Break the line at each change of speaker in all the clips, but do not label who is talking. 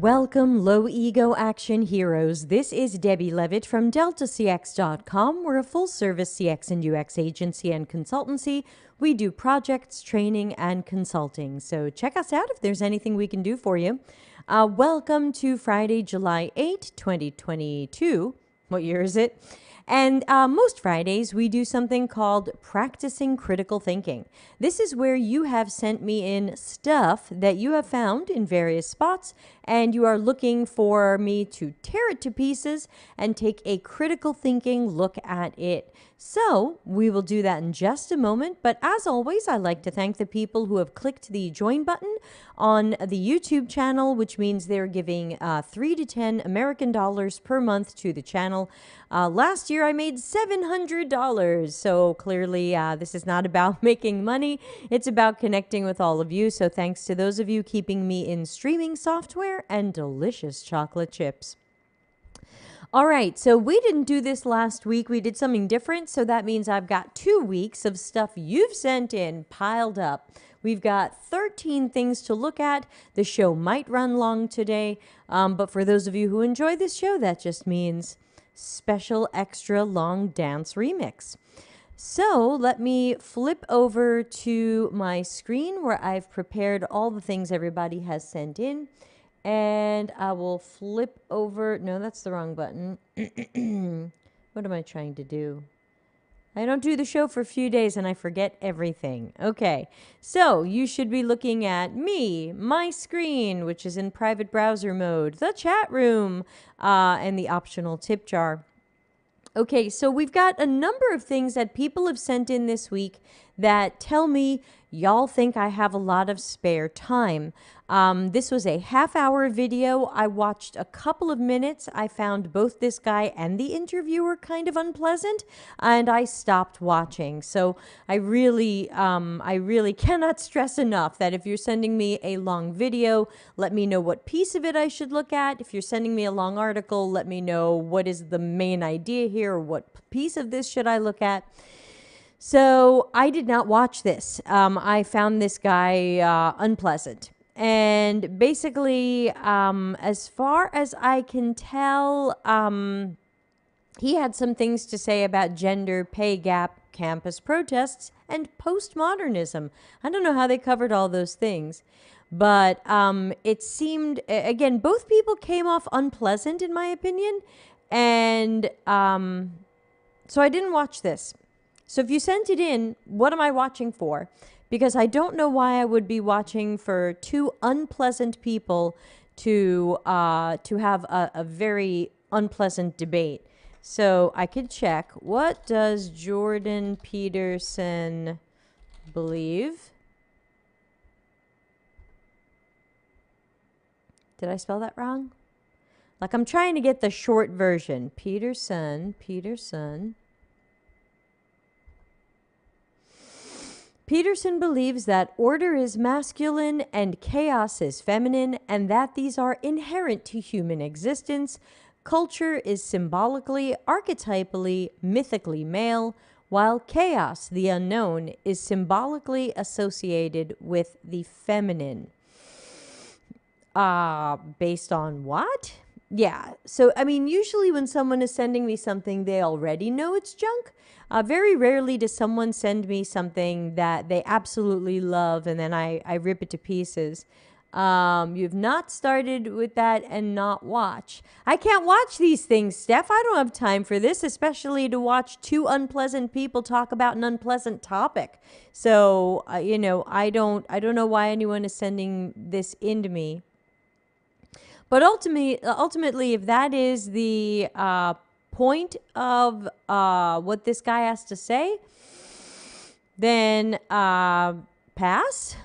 Welcome, low ego action heroes. This is Debbie Levitt from DeltaCX.com. We're a full service CX and UX agency and consultancy. We do projects, training, and consulting. So check us out if there's anything we can do for you. Welcome to Friday, July 8, 2022. What year is it? And most Fridays, we do something called practicing critical thinking. This is where you have sent me in stuff that you have found in various spots, and you are looking for me to tear it to pieces and take a critical thinking look at it. So we will do that in just a moment. But as always, I like to thank the people who have clicked the join button on the YouTube channel, which means they're giving 3 to 10 American dollars per month to the channel. Last year, I made $700. So clearly, this is not about making money. It's about connecting with all of you. So thanks to those of you keeping me in streaming software and delicious chocolate chips. All right, so we didn't do this last week. We did something different. So that means I've got 2 weeks of stuff you've sent in piled up. We've got 13 things to look at. The show might run long today, but for those of you who enjoy this show, that just means special extra long dance remix. So let me flip over to my screen where I've prepared all the things everybody has sent in. And I will flip over. No, that's the wrong button. What am I trying to do? I don't do the show for a few days and I forget everything. Okay, so you should be looking at me, my screen, which is in private browser mode, the chat room, and the optional tip jar. Okay, so we've got a number of things that people have sent in this week that tell me y'all think I have a lot of spare time. This was a half-hour video. I watched a couple of minutes. I found both this guy and the interviewer kind of unpleasant, and I stopped watching. So I really cannot stress enough that if you're sending me a long video, let me know what piece of it I should look at. If you're sending me a long article, let me know what is the main idea here, or what piece of this should I look at. So I did not watch this. I found this guy unpleasant. And basically, as far as I can tell, he had some things to say about gender pay gap, campus protests, and postmodernism. I don't know how they covered all those things. But it seemed, again, both people came off unpleasant, in my opinion. And so I didn't watch this. So if you sent it in, what am I watching for? Because I don't know why I would be watching for 2 unpleasant people to have a very unpleasant debate. So I could check. What does Jordan Peterson believe? Did I spell that wrong? Like, I'm trying to get the short version. Peterson. Peterson believes that order is masculine and chaos is feminine, and that these are inherent to human existence. Culture is symbolically, archetypally, mythically male, while chaos, the unknown, is symbolically associated with the feminine. Based on what? Yeah, so, I mean, usually when someone is sending me something, they already know it's junk. Very rarely does someone send me something that they absolutely love and then I rip it to pieces. You've not started with that and not watch. I can't watch these things, Steph. I don't have time for this, especially to watch 2 unpleasant people talk about an unpleasant topic. So, you know, I don't know why anyone is sending this in to me. But ultimately, if that is the point of what this guy has to say, then pass.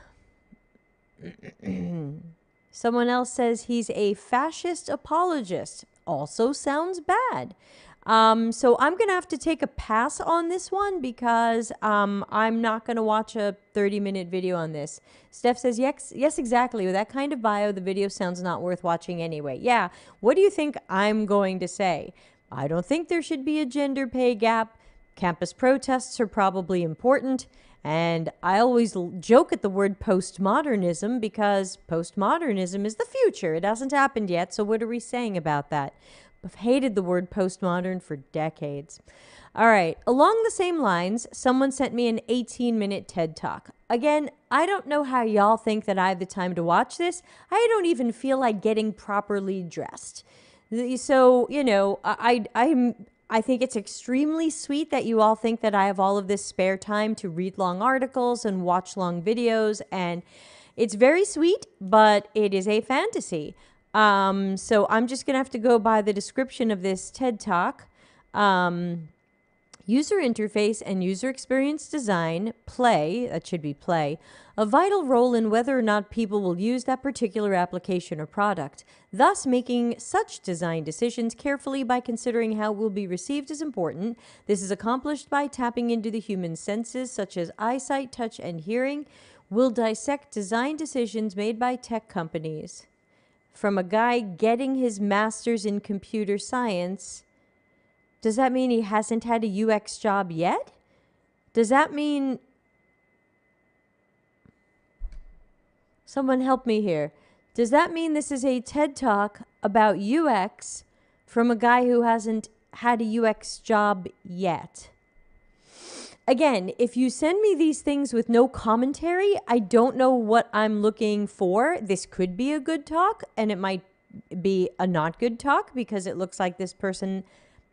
Someone else says he's a fascist apologist. Also sounds bad. So I'm going to have to take a pass on this one because I'm not going to watch a 30-minute video on this. Steph says, yes, exactly. With that kind of bio, the video sounds not worth watching anyway. Yeah, what do you think I'm going to say? I don't think there should be a gender pay gap. Campus protests are probably important. And I always joke at the word postmodernism because postmodernism is the future. It hasn't happened yet. So what are we saying about that? I've hated the word postmodern for decades. All right. Along the same lines, someone sent me an 18-minute TED Talk. Again, I don't know how y'all think that I have the time to watch this. I don't even feel like getting properly dressed. So, you know, I think it's extremely sweet that you all think that I have all of this spare time to read long articles and watch long videos. And it's very sweet, but it is a fantasy. So I'm just going to have to go by the description of this TED Talk. User interface and user experience design play, that should be play, a vital role in whether or not people will use that particular application or product. Thus, making such design decisions carefully by considering how it will be received is important. This is accomplished by tapping into the human senses, such as eyesight, touch, and hearing. We'll dissect design decisions made by tech companies. From a guy getting his master's in computer science. Does that mean he hasn't had a UX job yet? Does that mean... Someone help me here. Does that mean this is a TED Talk about UX from a guy who hasn't had a UX job yet? Again, if you send me these things with no commentary, I don't know what I'm looking for. This could be a good talk, and it might be a not good talk because it looks like this person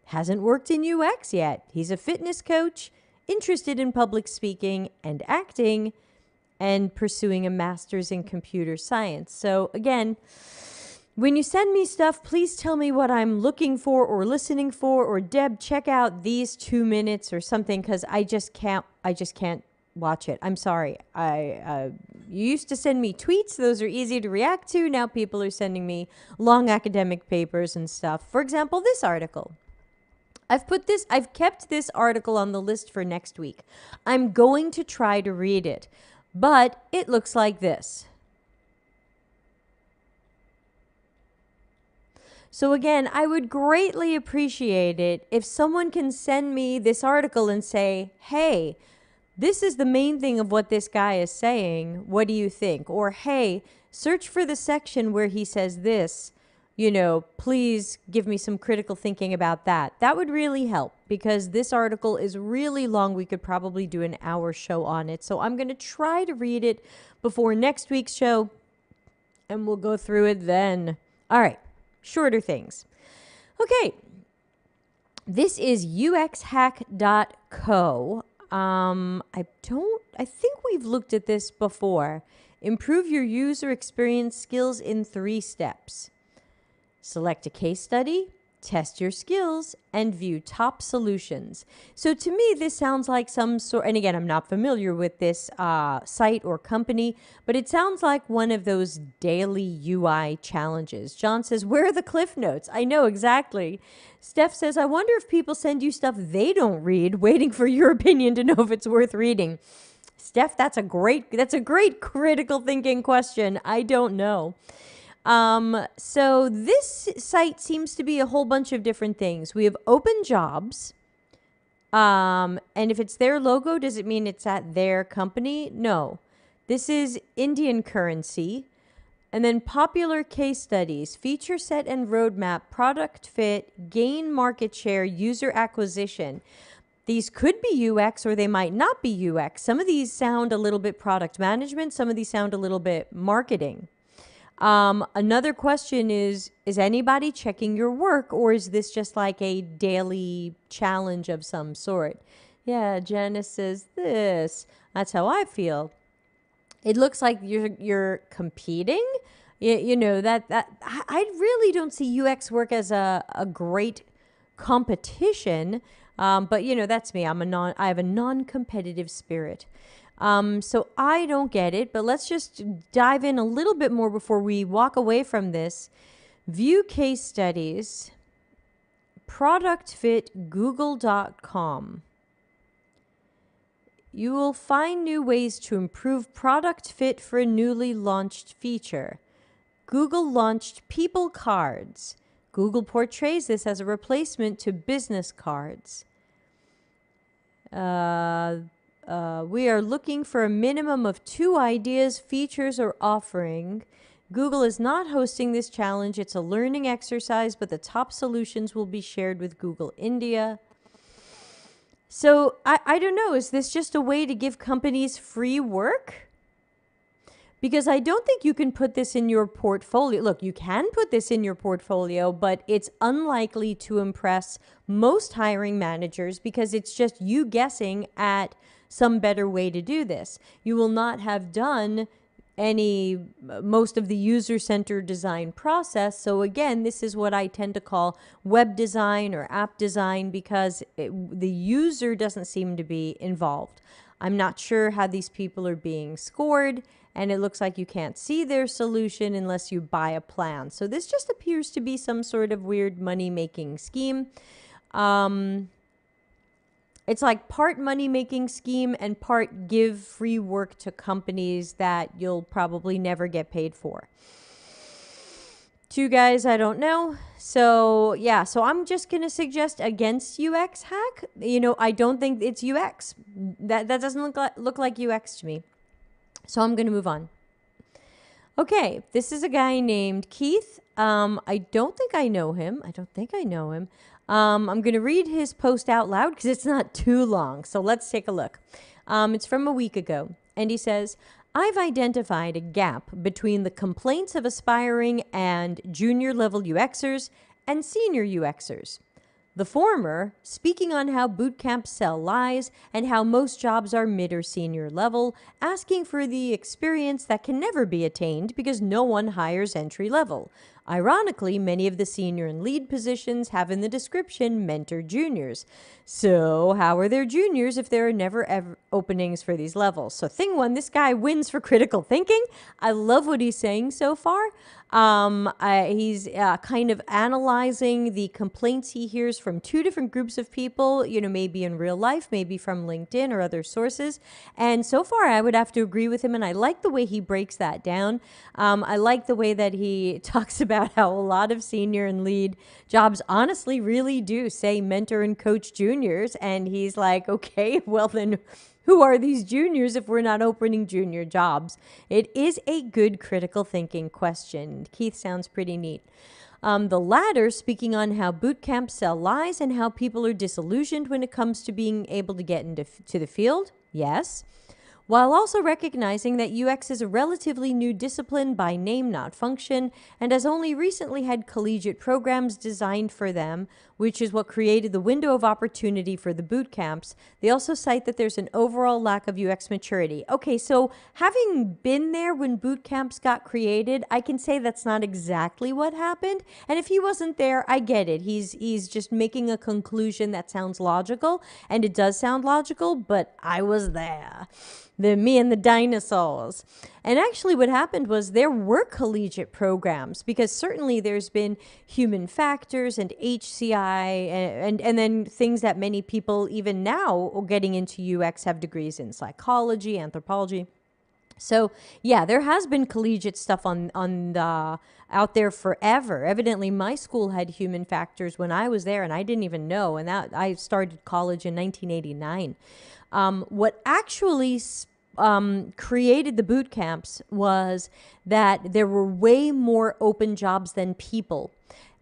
hasn't worked in UX yet. He's a fitness coach, interested in public speaking and acting, and pursuing a master's in computer science. So again, when you send me stuff, please tell me what I'm looking for or listening for, or Deb, check out these 2 minutes or something, because I just can't watch it. I'm sorry. You used to send me tweets. Those are easy to react to. Now people are sending me long academic papers and stuff. For example, this article. I've kept this article on the list for next week. I'm going to try to read it, but it looks like this. So again, I would greatly appreciate it if someone can send me this article and say, hey, this is the main thing of what this guy is saying. What do you think? Or, hey, search for the section where he says this. You know, please give me some critical thinking about that. That would really help because this article is really long. We could probably do an hour show on it. So I'm going to try to read it before next week's show and we'll go through it then. All right, shorter things. Okay, this is UXhack Co. I think we've looked at this before. Improve your user experience skills in 3 steps. Select a case study, test your skills, and view top solutions. So to me, this sounds like some sort, and again, I'm not familiar with this site or company, but it sounds like one of those daily UI challenges. John says, where are the cliff notes? I know exactly. Steph says, I wonder if people send you stuff they don't read, waiting for your opinion to know if it's worth reading. Steph, that's a great critical thinking question. I don't know. So this site seems to be a whole bunch of different things. We have open jobs. And if it's their logo, does it mean it's at their company? No. This is Indian currency. And then popular case studies, feature set and roadmap, product fit, gain market share, user acquisition. These could be UX or they might not be UX. Some of these sound a little bit product management. Some of these sound a little bit marketing. Another question is anybody checking your work, or is this just like a daily challenge of some sort? Yeah, Janice says this. That's how I feel. It looks like you're competing. You know, that I really don't see UX work as a great competition. But you know, that's me. I have a non-competitive spirit. So I don't get it, but let's just dive in a little bit more before we walk away from this. View case studies, product fit, google.com. You will find new ways to improve product fit for a newly launched feature. Google launched People Cards. Google portrays this as a replacement to business cards. We are looking for a minimum of 2 ideas, features, or offering. Google is not hosting this challenge. It's a learning exercise, but the top solutions will be shared with Google India. So I don't know. Is this just a way to give companies free work? Because I don't think you can put this in your portfolio. Look, you can put this in your portfolio, but it's unlikely to impress most hiring managers because it's just you guessing at some better way to do this. You will not have done most of the user-centered design process. So again, this is what I tend to call web design or app design because the user doesn't seem to be involved. I'm not sure how these people are being scored, and it looks like you can't see their solution unless you buy a plan. So this just appears to be some sort of weird money-making scheme. It's like part money-making scheme and part give free work to companies that you'll probably never get paid for. 2 guys, I don't know. So yeah, so I'm just going to suggest against UXhack. You know, I don't think it's UX. That doesn't look like UX to me. So I'm going to move on. Okay, this is a guy named Keith. I don't think I know him. I'm going to read his post out loud because it's not too long. So let's take a look. It's from a week ago. And he says, I've identified a gap between the complaints of aspiring and junior level UXers and senior UXers. The former, speaking on how boot camps sell lies and how most jobs are mid or senior level, asking for the experience that can never be attained because no one hires entry level. Ironically, many of the senior and lead positions have in the description mentor juniors. So how are there juniors if there are never ever openings for these levels? So thing 1, this guy wins for critical thinking. I love what he's saying so far. He's kind of analyzing the complaints he hears from 2 different groups of people, you know, maybe in real life, maybe from LinkedIn or other sources. And so far, I would have to agree with him. And I like the way he breaks that down. I like the way that he talks about how a lot of senior and lead jobs honestly really do say mentor and coach juniors. And he's like, okay, well then who are these juniors if we're not opening junior jobs? It is a good critical thinking question. Keith sounds pretty neat. The latter, speaking on how boot camps sell lies and how people are disillusioned when it comes to being able to get into the field. Yes. While also recognizing that UX is a relatively new discipline by name, not function, and has only recently had collegiate programs designed for them, which is what created the window of opportunity for the boot camps, they also cite that there's an overall lack of UX maturity. Okay, so having been there when boot camps got created, I can say that's not exactly what happened. And if he wasn't there, I get it. He's just making a conclusion that sounds logical, and it does sound logical, but I was there. Me and the dinosaurs. And actually what happened was there were collegiate programs because certainly there's been human factors and HCI and then things that many people even now getting into UX have degrees in psychology, anthropology. So yeah, there has been collegiate stuff out there forever. Evidently, my school had human factors when I was there, and I didn't even know. And that I started college in 1989. What actually created the boot camps was that there were way more open jobs than people.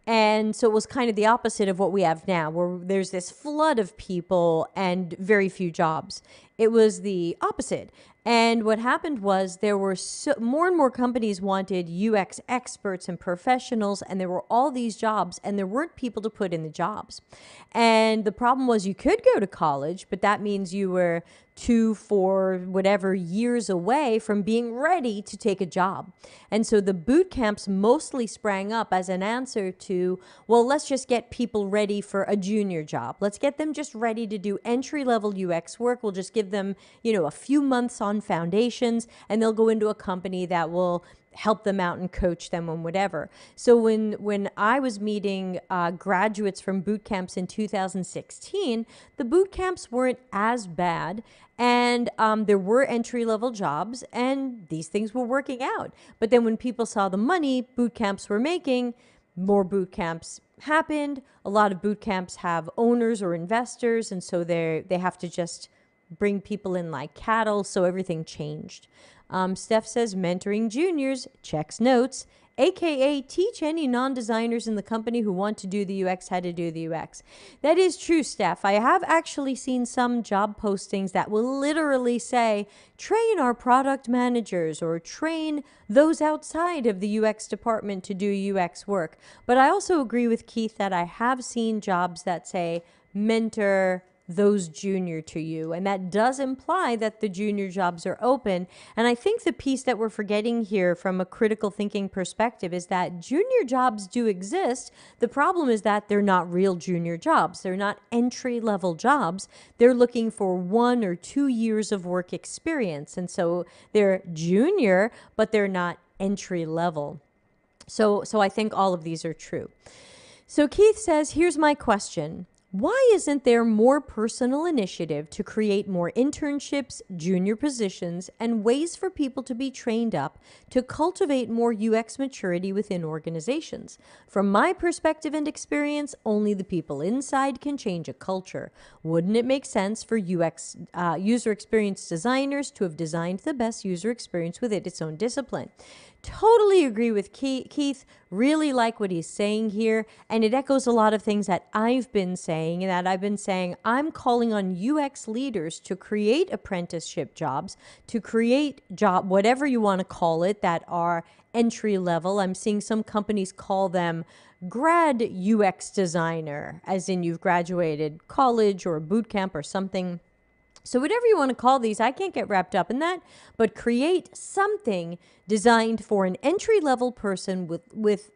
And so it was kind of the opposite of what we have now, where there's this flood of people and very few jobs. It was the opposite. And what happened was there were more and more companies wanted UX experts and professionals, and there were all these jobs, and there weren't people to put in the jobs. And the problem was you could go to college, but that means you were 2, 4, whatever years away from being ready to take a job. And so the boot camps mostly sprang up as an answer to, well, let's just get people ready for a junior job. Let's get them just ready to do entry-level UX work. We'll just give them, a few months on foundations, and they'll go into a company that will help them out and coach them on whatever. So when I was meeting graduates from boot camps in 2016, the boot camps weren't as bad, and there were entry-level jobs, and these things were working out. But then when people saw the money boot camps were making, more boot camps happened. A lot of boot camps have owners or investors, and so they have to just bring people in like cattle, so everything changed. Steph says mentoring juniors, checks notes, aka teach any non-designers in the company who want to do the UX how to do the UX. That is true, Steph. I have actually seen some job postings that will literally say, train our product managers or train those outside of the UX department to do UX work. But I also agree with Keith that I have seen jobs that say mentor those junior to you, and that does imply that the junior jobs are open. And I think the piece that we're forgetting here from a critical thinking perspective is that junior jobs do exist. The problem is that they're not real junior jobs. They're not entry-level jobs. They're looking for 1 or 2 years of work experience, and so they're junior, but they're not entry level. So I think all of these are true. So Keith says, here's my question. Why isn't there more personal initiative to create more internships, junior positions, and ways for people to be trained up to cultivate more UX maturity within organizations? From my perspective and experience, only the people inside can change a culture. Wouldn't it make sense for UX user experience designers to have designed the best user experience within its own discipline? Totally agree with Keith. Really like what he's saying here. And it echoes a lot of things that I've been saying, and that I've been saying. I'm calling on UX leaders to create apprenticeship jobs, to create whatever you want to call it, that are entry level. I'm seeing some companies call them grad UX designer, as in you've graduated college or boot camp or something. So whatever you want to call these, I can't get wrapped up in that, but create something designed for an entry-level person with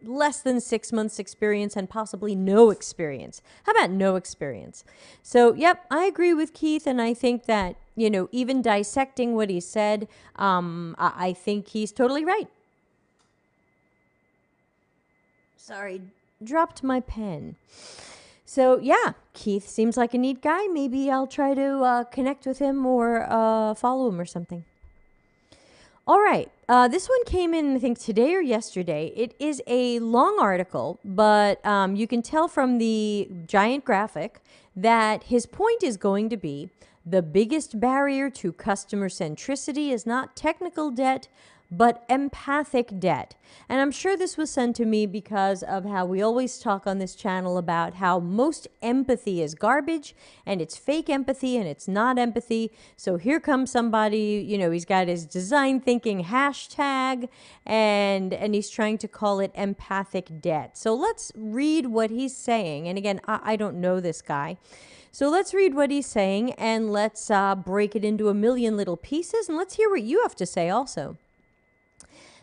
less than 6 months experience and possibly no experience. How about no experience? So, yep, I agree with Keith, and I think that, you know, even dissecting what he said, I think he's totally right. Sorry, dropped my pen. So, yeah, Keith seems like a neat guy. Maybe I'll try to connect with him or follow him or something. All right. This one came in, I think, today or yesterday. It is a long article, but you can tell from the giant graphic that his point is going to be the biggest barrier to customer centricity is not technical debt, but empathic debt. And I'm sure this was sent to me because of how we always talk on this channel about how most empathy is garbage and it's fake empathy and it's not empathy. So here comes somebody, you know, he's got his design thinking hashtag and he's trying to call it empathic debt. So let's read what he's saying. And again, I don't know this guy. So let's read what he's saying and let's break it into a million little pieces, and let's hear what you have to say also.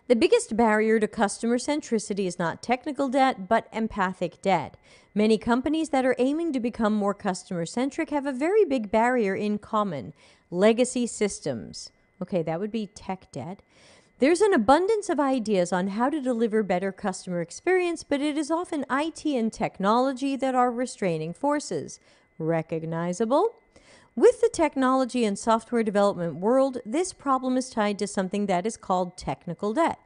The biggest barrier to customer centricity is not technical debt, but empathic debt. Many companies that are aiming to become more customer-centric have a very big barrier in common: legacy systems. Okay, that would be tech debt. There's an abundance of ideas on how to deliver better customer experience, but it is often IT and technology that are restraining forces. Recognizable? With the technology and software development world, this problem is tied to something that is called technical debt.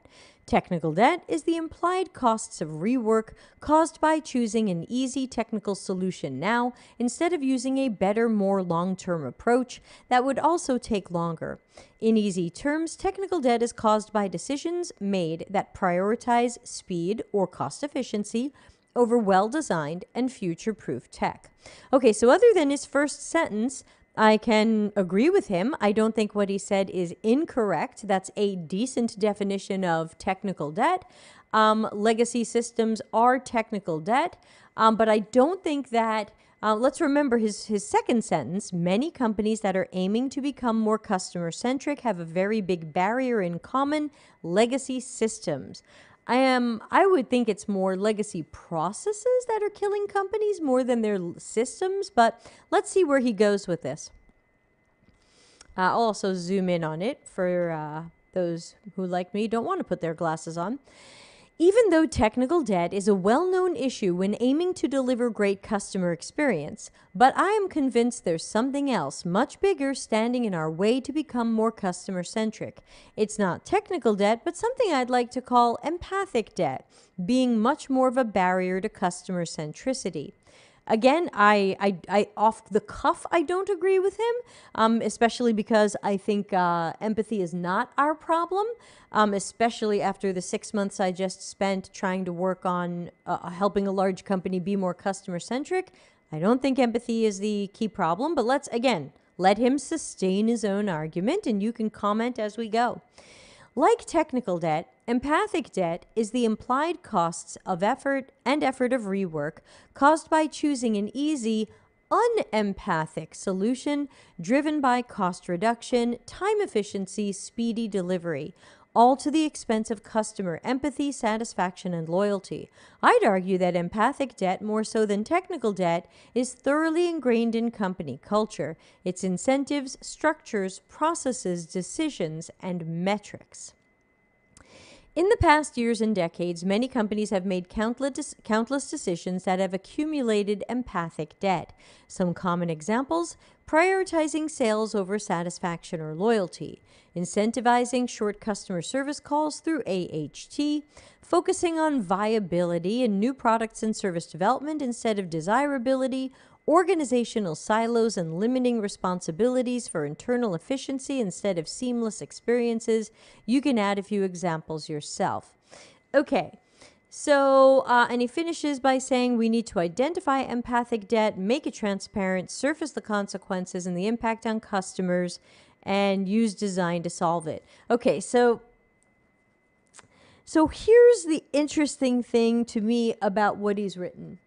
Technical debt is the implied costs of rework caused by choosing an easy technical solution now instead of using a better, more long-term approach that would also take longer. In easy terms, technical debt is caused by decisions made that prioritize speed or cost efficiency over well-designed and future-proof tech. Okay, so other than his first sentence, I can agree with him. I don't think what he said is incorrect. That's a decent definition of technical debt. Legacy systems are technical debt, but I don't think that, let's remember his second sentence, many companies that are aiming to become more customer-centric have a very big barrier in common: legacy systems. I would think it's more legacy processes that are killing companies more than their systems, but let's see where he goes with this. I'll also zoom in on it for those who, like me, don't want to put their glasses on. Even though technical debt is a well-known issue when aiming to deliver great customer experience, but I am convinced there's something else much bigger standing in our way to become more customer-centric. It's not technical debt, but something I'd like to call empathic debt, being much more of a barrier to customer centricity. Again, I off the cuff, I don't agree with him, especially because I think empathy is not our problem, especially after the 6 months I just spent trying to work on helping a large company be more customer-centric. I don't think empathy is the key problem, but let's, again, let him sustain his own argument, and you can comment as we go. Like technical debt, empathic debt is the implied costs of effort of rework caused by choosing an easy, unempathic solution driven by cost reduction, time efficiency, speedy delivery, all to the expense of customer empathy, satisfaction, and loyalty. I'd argue that empathic debt, more so than technical debt, is thoroughly ingrained in company culture, its incentives, structures, processes, decisions, and metrics. In the past years and decades, many companies have made countless decisions that have accumulated empathic debt. Some common examples: prioritizing sales over satisfaction or loyalty, incentivizing short customer service calls through AHT, focusing on viability and new products and service development instead of desirability, organizational silos and limiting responsibilities for internal efficiency instead of seamless experiences. You can add a few examples yourself. Okay, so, and he finishes by saying we need to identify empathic debt, make it transparent, surface the consequences and the impact on customers, and use design to solve it. Okay, so here's the interesting thing to me about what he's written.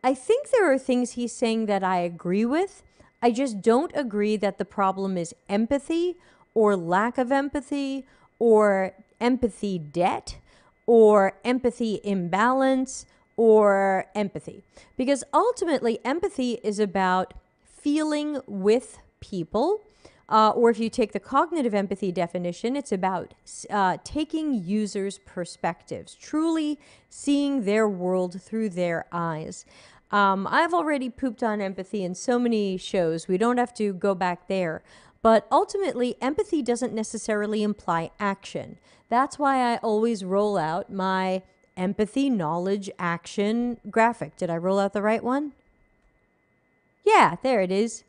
I think there are things he's saying that I agree with. I just don't agree that the problem is empathy or lack of empathy or empathy debt or empathy imbalance or empathy. Because ultimately, empathy is about feeling with people. Or if you take the cognitive empathy definition, it's about taking users' perspectives, truly seeing their world through their eyes. I've already pooped on empathy in so many shows. We don't have to go back there. But ultimately, empathy doesn't necessarily imply action. That's why I always roll out my empathy, knowledge, action graphic. Did I roll out the right one? Yeah, there it is.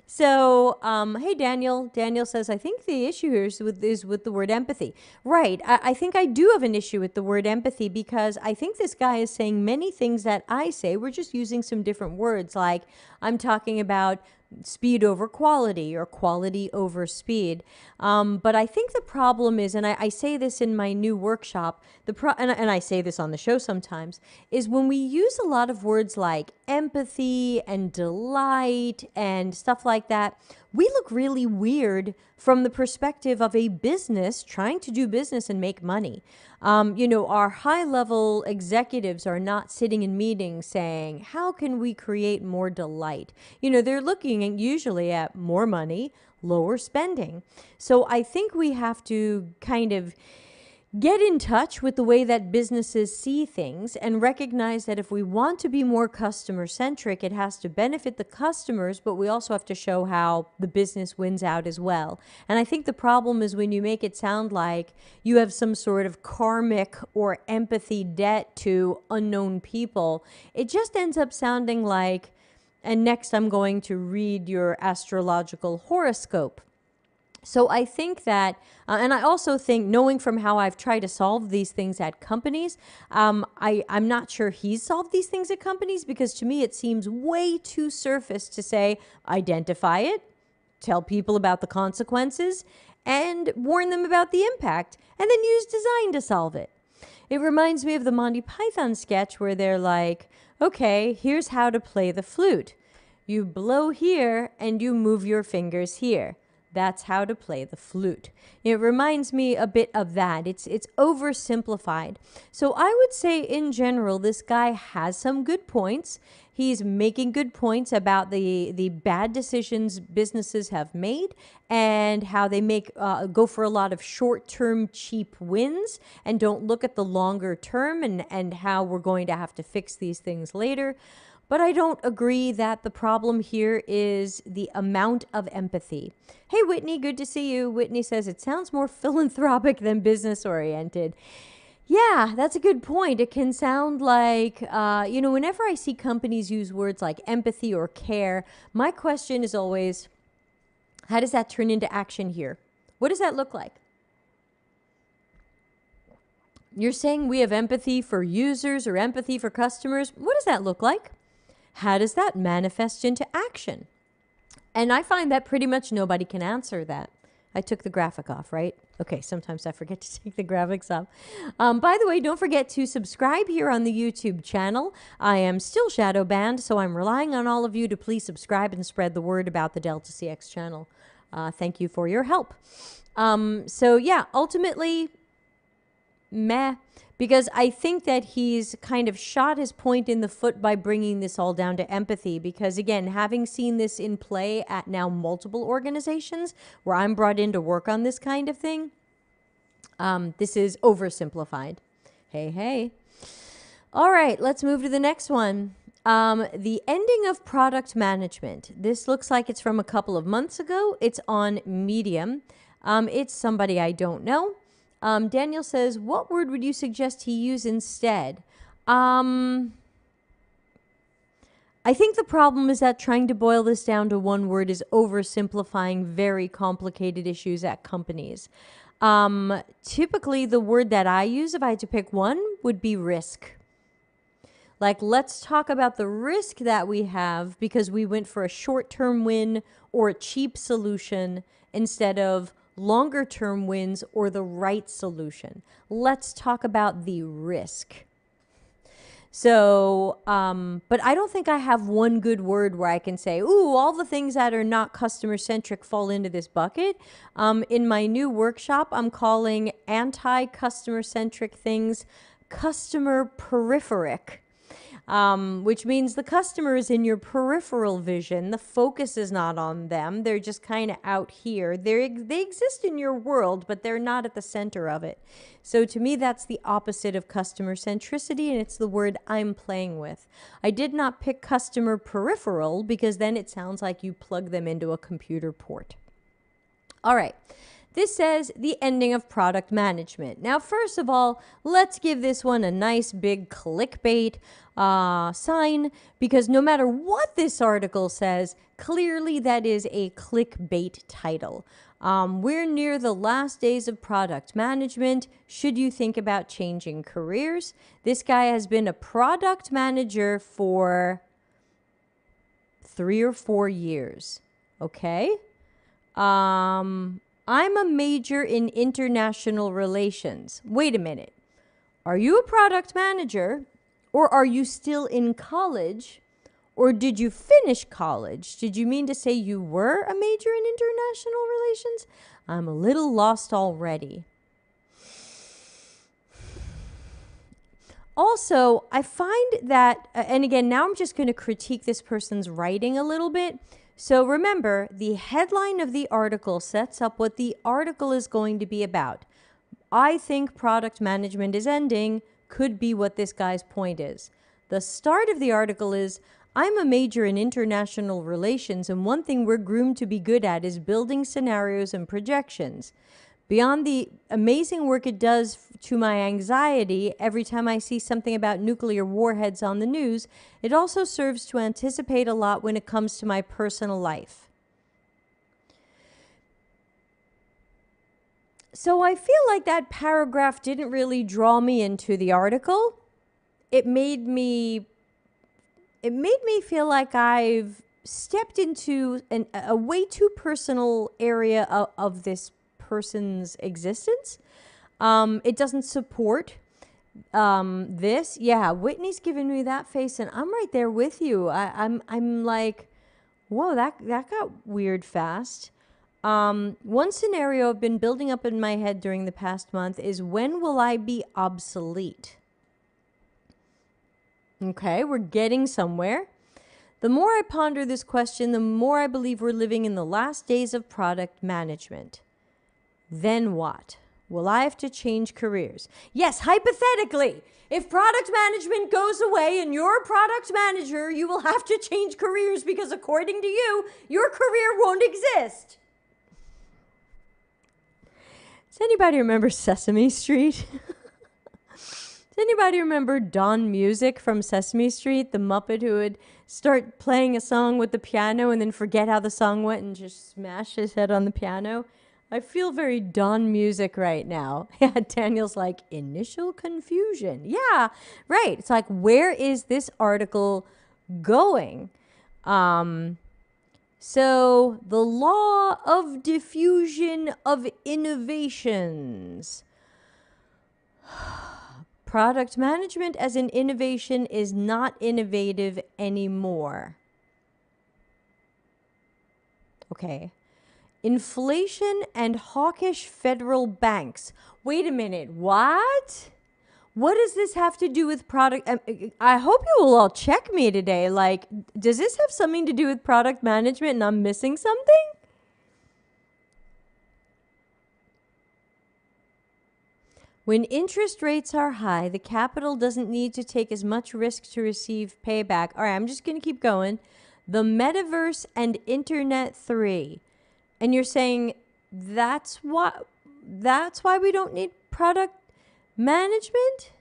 So, hey, Daniel. Daniel says, I think the issue here is with the word empathy. Right. I think I do have an issue with the word empathy because I think this guy is saying many things that I say. We're just using some different words. Like I'm talking about speed over quality or quality over speed. But I think the problem is, and I say this in my new workshop, and I say this on the show sometimes, is when we use a lot of words like empathy and delight and stuff like that, we look really weird from the perspective of a business trying to do business and make money. Our high-level executives are not sitting in meetings saying, how can we create more delight? They're looking usually at more money, lower spending. So I think we have to kind of get in touch with the way that businesses see things and recognize that if we want to be more customer-centric, it has to benefit the customers, but we also have to show how the business wins out as well. And I think the problem is when you make it sound like you have some sort of karmic or empathy debt to unknown people, it just ends up sounding like, and next I'm going to read your astrological horoscope. So I think that, and I also think, knowing from how I've tried to solve these things at companies, I'm not sure he's solved these things at companies, because to me it seems way too surface to say, identify it, tell people about the consequences, and warn them about the impact, and then use design to solve it. It reminds me of the Monty Python sketch where they're like, okay, here's how to play the flute. You blow here and you move your fingers here. That's how to play the flute. It reminds me a bit of that. It's oversimplified. So I would say in general, this guy has some good points. He's making good points about the bad decisions businesses have made and how they go for a lot of short-term cheap wins and don't look at the longer term and how we're going to have to fix these things later. But I don't agree that the problem here is the amount of empathy. Hey, Whitney, good to see you. Whitney says, it sounds more philanthropic than business-oriented. Yeah, that's a good point. It can sound like, whenever I see companies use words like empathy or care, my question is always, how does that turn into action here? What does that look like? You're saying we have empathy for users or empathy for customers. What does that look like? How does that manifest into action? And I find that pretty much nobody can answer that. I took the graphic off, right? Okay, sometimes I forget to take the graphics off. By the way, don't forget to subscribe here on the YouTube channel. I am still shadow banned, so I'm relying on all of you to please subscribe and spread the word about the Delta CX channel. Thank you for your help. So yeah, ultimately, meh, because I think that he's kind of shot his point in the foot by bringing this all down to empathy. Because again, having seen this in play at now multiple organizations where I'm brought in to work on this kind of thing, this is oversimplified. Hey. All right, let's move to the next one. The ending of product management. This looks like it's from a couple of months ago. It's on Medium. It's somebody I don't know. Daniel says, what word would you suggest he use instead? I think the problem is that trying to boil this down to one word is oversimplifying very complicated issues at companies. Typically, the word that I use, if I had to pick one, would be risk. Like, let's talk about the risk that we have because we went for a short-term win or a cheap solution instead of longer-term wins or the right solution. Let's talk about the risk. So, but I don't think I have one good word where I can say, ooh, all the things that are not customer-centric fall into this bucket. In my new workshop, I'm calling anti-customer-centric things customer peripheral. Which means the customer is in your peripheral vision. The focus is not on them. They're just kind of out here. They exist in your world, but they're not at the center of it. So to me, that's the opposite of customer centricity, and it's the word I'm playing with. I did not pick customer peripheral because then it sounds like you plug them into a computer port. All right. This says the ending of product management. Now, first of all, let's give this one a nice big clickbait sign, because no matter what this article says, clearly that is a clickbait title. We're near the last days of product management. Should you think about changing careers? This guy has been a product manager for 3 or 4 years. Okay? I'm a major in international relations. Wait a minute. Are you a product manager? Or are you still in college? Or did you finish college? Did you mean to say you were a major in international relations? I'm a little lost already. Also, I find that, and again, now I'm just going to critique this person's writing a little bit. So remember, the headline of the article sets up what the article is going to be about. I think product management is ending could be what this guy's point is. The start of the article is, I'm a major in international relations, and one thing we're groomed to be good at is building scenarios and projections. Beyond the amazing work it does to my anxiety every time I see something about nuclear warheads on the news, it also serves to anticipate a lot when it comes to my personal life. So I feel like that paragraph didn't really draw me into the article. It made me feel like I've stepped into a way too personal area of this person's existence. It doesn't support this. Yeah, Whitney's giving me that face, and I'm right there with you. I'm like, whoa, that got weird fast. One scenario I've been building up in my head during the past month is, when will I be obsolete? Okay, we're getting somewhere. The more I ponder this question, the more I believe we're living in the last days of product management. Then what? Will I have to change careers? Yes, hypothetically, if product management goes away and you're a product manager, you will have to change careers because according to you, your career won't exist. Does anybody remember Sesame Street? Does anybody remember Don Music from Sesame Street, the Muppet who would start playing a song with the piano and then forget how the song went and just smash his head on the piano? I feel very Don Music right now. Yeah, Daniel's like, initial confusion. Yeah, right. It's like, where is this article going? So, the law of diffusion of innovations. Product management as an innovation is not innovative anymore. Okay. Inflation and hawkish federal banks. Wait a minute, what? What does this have to do with product? I hope you will all check me today. Like, does this have something to do with product management and I'm missing something? When interest rates are high, the capital doesn't need to take as much risk to receive payback. All right, I'm just going to keep going. The metaverse and Internet 3. And you're saying that's why we don't need product management?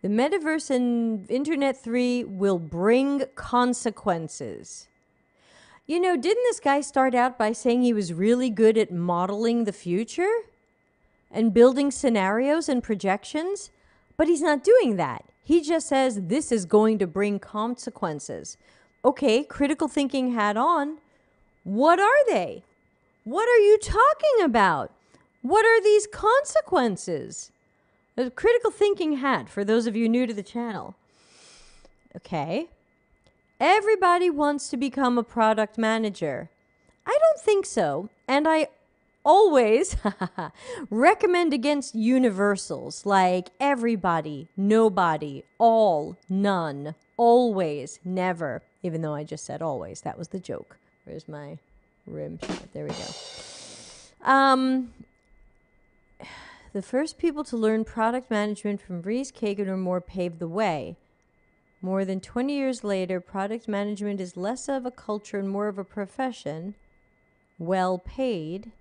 The metaverse and Internet 3 will bring consequences. You know, didn't this guy start out by saying he was really good at modeling the future and building scenarios and projections? But he's not doing that. He just says this is going to bring consequences. Okay, critical thinking hat on. What are they? What are you talking about? What are these consequences? A critical thinking hat for those of you new to the channel. Okay. Everybody wants to become a product manager. I don't think so. And I always recommend against universals like everybody, nobody, all, none, always, never. Even though I just said always. That was the joke. Where's my rim shot? There we go. The first people to learn product management from Rees, Kagan, or Moore paved the way. More than 20 years later, product management is less of a culture and more of a profession, well paid.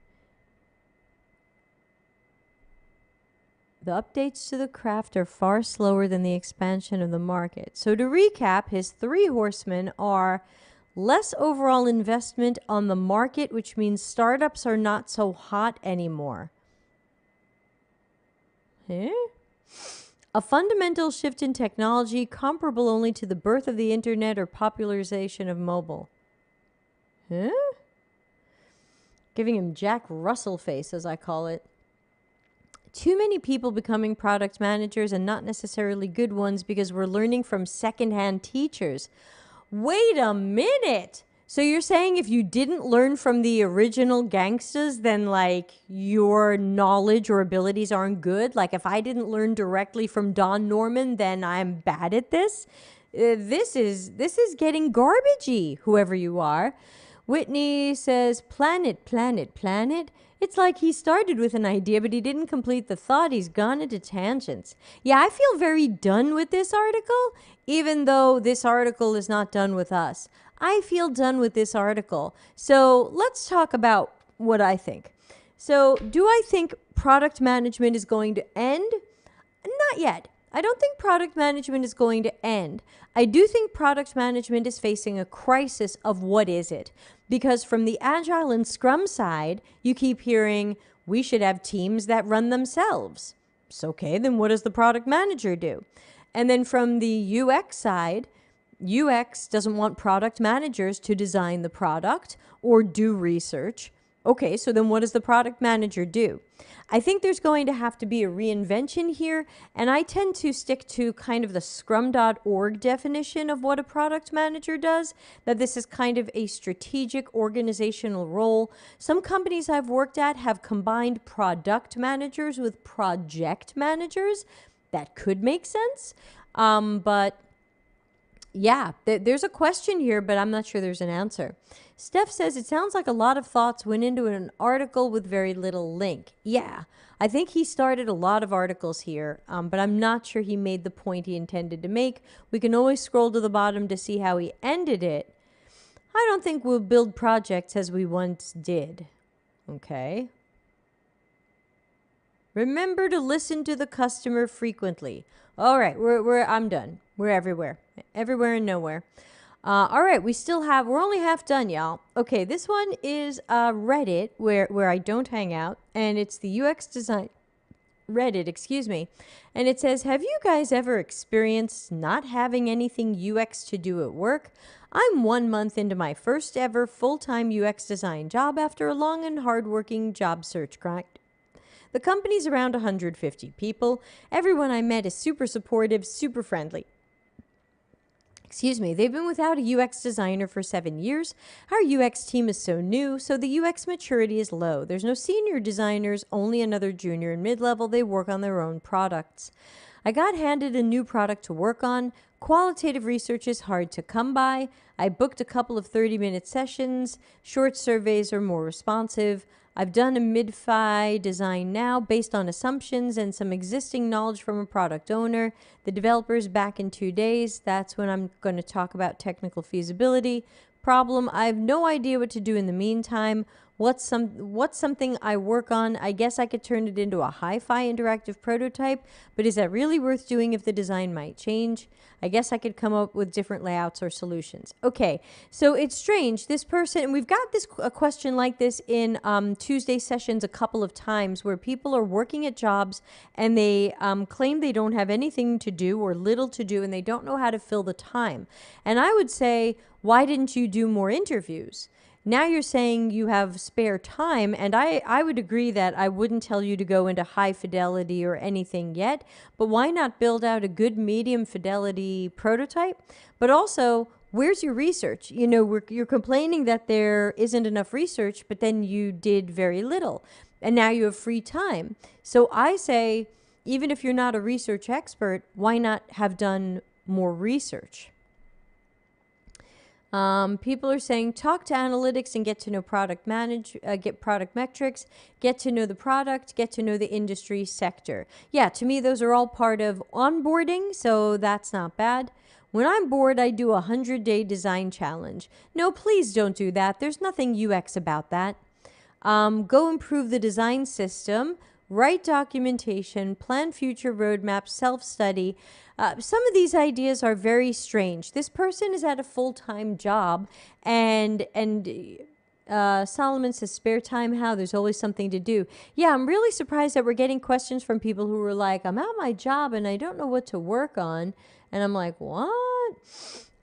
The updates to the craft are far slower than the expansion of the market. So to recap, his three horsemen are less overall investment on the market, which means startups are not so hot anymore. A fundamental shift in technology comparable only to the birth of the internet or popularization of mobile. Giving him Jack Russell face, as I call it. Too many people becoming product managers and not necessarily good ones because we're learning from secondhand teachers. Wait a minute! So you're saying if you didn't learn from the original gangsters, then like your knowledge or abilities aren't good? Like if I didn't learn directly from Don Norman, then I'm bad at this? This is getting garbagey, whoever you are. Whitney says, planet, planet, planet. It's like he started with an idea, but he didn't complete the thought. He's gone into tangents. Yeah, I feel very done with this article, even though this article is not done with us. I feel done with this article. So let's talk about what I think. So do I think product management is going to end? Not yet. I don't think product management is going to end. I do think product management is facing a crisis of what is it? Because from the Agile and Scrum side, you keep hearing, we should have teams that run themselves. So, okay, then what does the product manager do? And then from the UX side, UX doesn't want product managers to design the product or do research. Okay, so then what does the product manager do? I think there's going to have to be a reinvention here, and I tend to stick to kind of the scrum.org definition of what a product manager does, that this is kind of a strategic organizational role. Some companies I've worked at have combined product managers with project managers. That could make sense, but yeah, there's a question here, but I'm not sure there's an answer. Steph says, it sounds like a lot of thoughts went into an article with very little link. Yeah, I think he started a lot of articles here, but I'm not sure he made the point he intended to make. We can always scroll to the bottom to see how he ended it. I don't think we'll build projects as we once did. Okay. Remember to listen to the customer frequently. All right, I'm done. We're everywhere. Everywhere and nowhere. All right, we're only half done, y'all. Okay, this one is Reddit, where I don't hang out, and it's the UX design Reddit, excuse me. And it says, have you guys ever experienced not having anything UX to do at work? I'm 1 month into my first ever full-time UX design job after a long and hard-working job search grind. The company's around 150 people. Everyone I met is super supportive, super friendly. Excuse me, they've been without a UX designer for 7 years. Our UX team is so new, so the UX maturity is low. There's no senior designers, only another junior and mid-level. They work on their own products. I got handed a new product to work on. Qualitative research is hard to come by. I booked a couple of 30-minute sessions. Short surveys are more responsive. I've done a mid-fi design now based on assumptions and some existing knowledge from a product owner. The developer's back in 2 days. That's when I'm going to talk about technical feasibility. Problem, I have no idea what to do in the meantime. What's something I work on? I guess I could turn it into a hi-fi interactive prototype, but is that really worth doing if the design might change? I guess I could come up with different layouts or solutions. Okay, so it's strange. This person, and we've got a question like this in Tuesday sessions a couple of times where people are working at jobs and they claim they don't have anything to do or little to do and they don't know how to fill the time. And I would say, why didn't you do more interviews? Now you're saying you have spare time, and I would agree that I wouldn't tell you to go into high fidelity or anything yet, but why not build out a good medium fidelity prototype? But also, where's your research? You know, you're complaining that there isn't enough research, but then you did very little, and now you have free time. So I say, even if you're not a research expert, why not have done more research? People are saying talk to analytics and get to know get product metrics, get to know the product, get to know the industry sector. Yeah, to me, those are all part of onboarding, so that's not bad. When I'm bored, I do a 100-day design challenge. No, please don't do that. There's nothing UX about that. Go improve the design system, write documentation, plan future roadmaps, self-study. Some of these ideas are very strange. This person is at a full-time job, and Solomon says, spare time, how? There's always something to do. Yeah, I'm really surprised that we're getting questions from people who are like, I'm at my job and I don't know what to work on. And I'm like, what?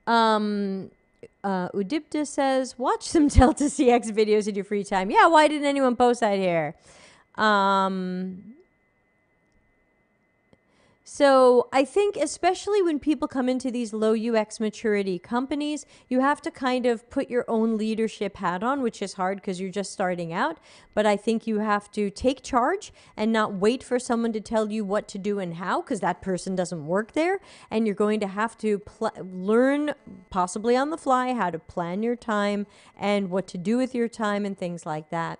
Udipta says, watch some Delta CX videos in your free time. Yeah, why didn't anyone post that here? So I think especially when people come into these low UX maturity companies, you have to kind of put your own leadership hat on, which is hard because you're just starting out. But I think you have to take charge and not wait for someone to tell you what to do and how, because that person doesn't work there. And you're going to have to learn, possibly on the fly, how to plan your time and what to do with your time and things like that.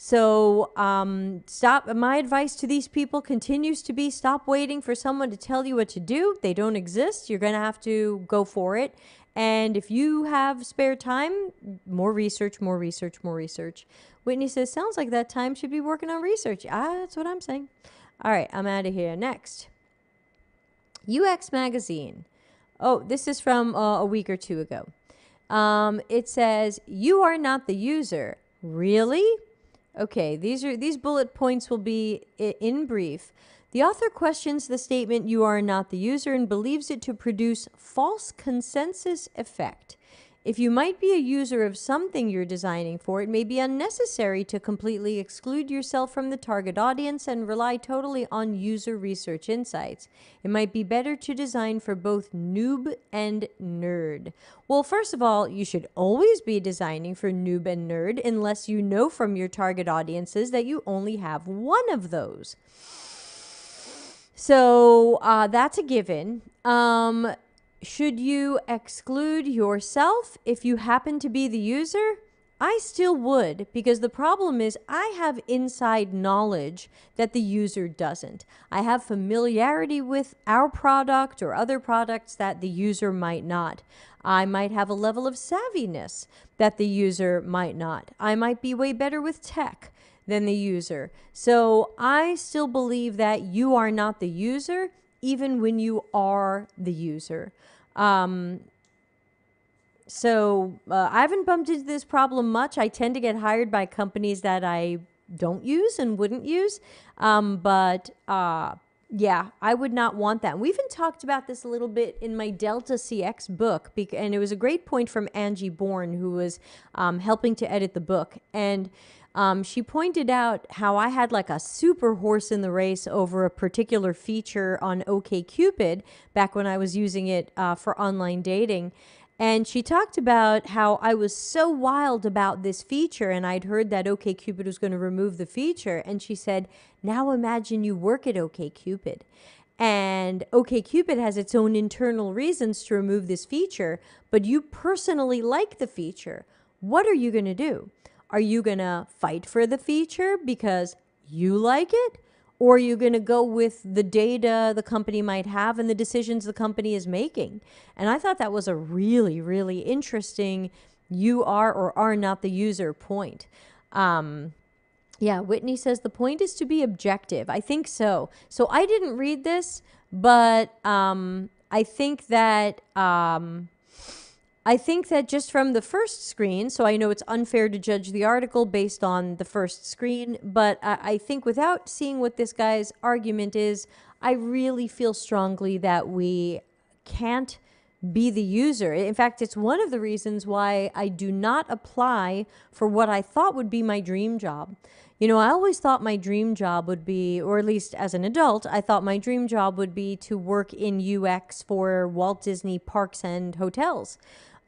So my advice to these people continues to be stop waiting for someone to tell you what to do. They don't exist. You're going to have to go for it. And if you have spare time, more research, more research, more research. Whitney says, sounds like that time should be working on research. That's what I'm saying. All right, I'm out of here. Next. UX Magazine. Oh, this is from a week or two ago. It says, you are not the user. Really? Okay, these bullet points will be in brief. The author questions the statement, you are not the user, and believes it to produce false consensus effect. If you might be a user of something you're designing for, it may be unnecessary to completely exclude yourself from the target audience and rely totally on user research insights. It might be better to design for both noob and nerd. Well, first of all, you should always be designing for noob and nerd unless you know from your target audiences that you only have one of those. So that's a given. Should you exclude yourself if you happen to be the user? I still would, because the problem is I have inside knowledge that the user doesn't. I have familiarity with our product or other products that the user might not. I might have a level of savviness that the user might not. I might be way better with tech than the user. So I still believe that you are not the user, even when you are the user. I haven't bumped into this problem much. I tend to get hired by companies that I don't use and wouldn't use. Yeah, I would not want that. And we even talked about this a little bit in my Delta CX book, and it was a great point from Angie Bourne, who was helping to edit the book. And she pointed out how I had like a super horse in the race over a particular feature on OkCupid back when I was using it for online dating. And she talked about how I was so wild about this feature, and I'd heard that OkCupid was going to remove the feature. And she said, now imagine you work at OkCupid. And OkCupid has its own internal reasons to remove this feature, but you personally like the feature. What are you going to do? Are you going to fight for the feature because you like it? Or are you going to go with the data the company might have and the decisions the company is making? And I thought that was a really, really interesting you are or are not the user point. Yeah, Whitney says the point is to be objective. I think so. So I didn't read this, but I think that just from the first screen, so I know it's unfair to judge the article based on the first screen, but I think without seeing what this guy's argument is, I really feel strongly that we can't be the user. In fact, it's one of the reasons why I do not apply for what I thought would be my dream job. You know, I always thought my dream job would be, or at least as an adult, I thought my dream job would be to work in UX for Walt Disney parks and hotels.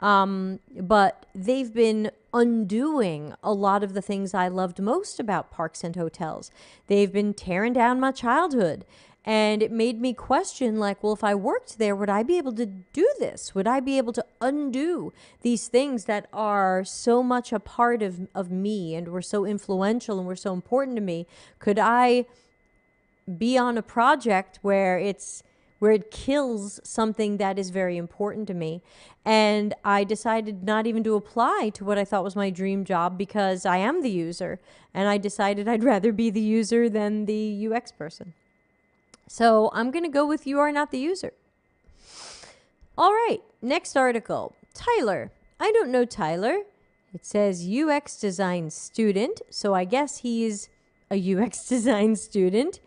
But they've been undoing a lot of the things I loved most about parks and hotels. They've been tearing down my childhood. And it made me question, like, well, if I worked there, would I be able to do this? Would I be able to undo these things that are so much a part of me and were so influential and were so important to me? Could I be on a project where it kills something that is very important to me? And I decided not even to apply to what I thought was my dream job because I am the user. And I decided I'd rather be the user than the UX person. So I'm going to go with you are not the user. All right, next article. Tyler. I don't know Tyler. It says UX design student. So I guess he's a UX design student.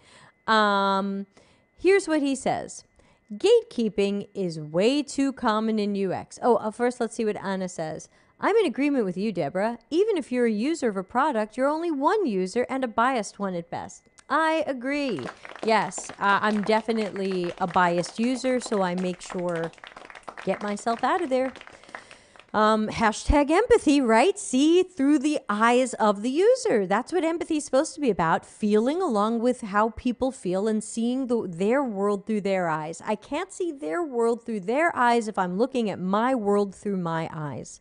Here's what he says. Gatekeeping is way too common in UX. First, let's see what Anna says. I'm in agreement with you, Deborah. Even if you're a user of a product, you're only one user and a biased one at best. I agree. Yes, I'm definitely a biased user, so I make sure get myself out of there. Hashtag empathy, right? See through the eyes of the user. That's what empathy is supposed to be about, feeling along with how people feel and seeing their world through their eyes. I can't see their world through their eyes if I'm looking at my world through my eyes.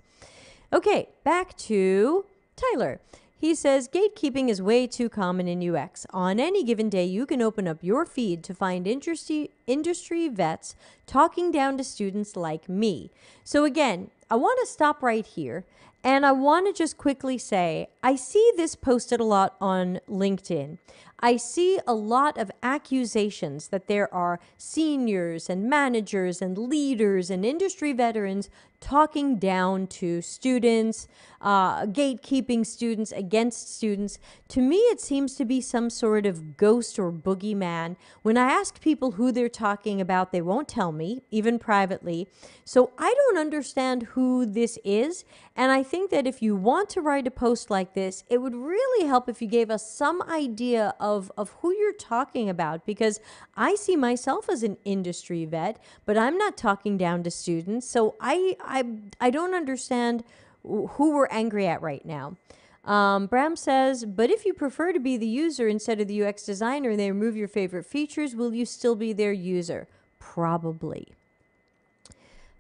Okay, back to Tyler. He says, gatekeeping is way too common in UX. On any given day, you can open up your feed to find industry vets talking down to students like me. So again, I want to stop right here, and I want to just quickly say, I see this posted a lot on LinkedIn. I see a lot of accusations that there are seniors and managers and leaders and industry veterans talking down to students, gatekeeping students against students. To me, it seems to be some sort of ghost or boogeyman. When I ask people who they're talking about, they won't tell me, even privately. So I don't understand who this is. And I think that if you want to write a post like this, it would really help if you gave us some idea of who you're talking about, because I see myself as an industry vet, but I'm not talking down to students. So I don't understand who we're angry at right now. Bram says, but if you prefer to be the user instead of the UX designer and they remove your favorite features, will you still be their user? Probably.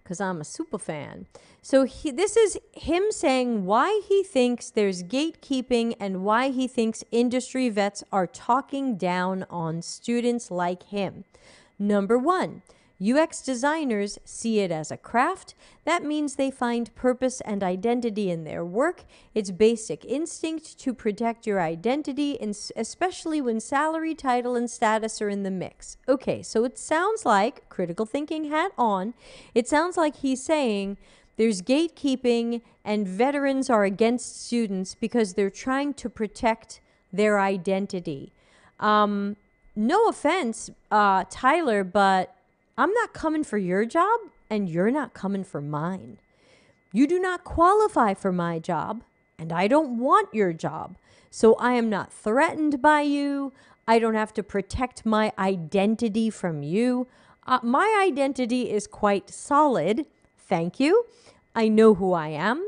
Because I'm a super fan. So this is him saying why he thinks there's gatekeeping and why he thinks industry vets are talking down on students like him. Number one, UX designers see it as a craft. That means they find purpose and identity in their work. It's basic instinct to protect your identity, especially when salary, title, and status are in the mix. Okay, so it sounds like, critical thinking hat on, it sounds like he's saying there's gatekeeping and veterans are against students because they're trying to protect their identity. No offense, Tyler, but I'm not coming for your job and you're not coming for mine. You do not qualify for my job and I don't want your job. So I am not threatened by you. I don't have to protect my identity from you. My identity is quite solid. Thank you. I know who I am.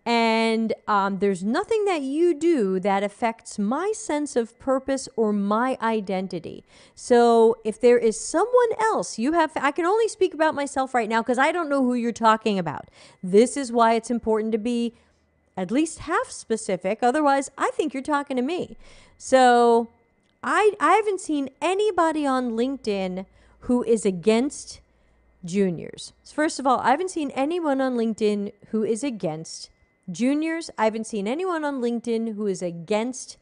And there's nothing that you do that affects my sense of purpose or my identity. So if there is someone else I can only speak about myself right now because I don't know who you're talking about. This is why it's important to be at least half specific. Otherwise, I think you're talking to me. So I haven't seen anybody on LinkedIn who is against juniors. First of all, I haven't seen anyone on LinkedIn who is against juniors. I haven't seen anyone on LinkedIn who is against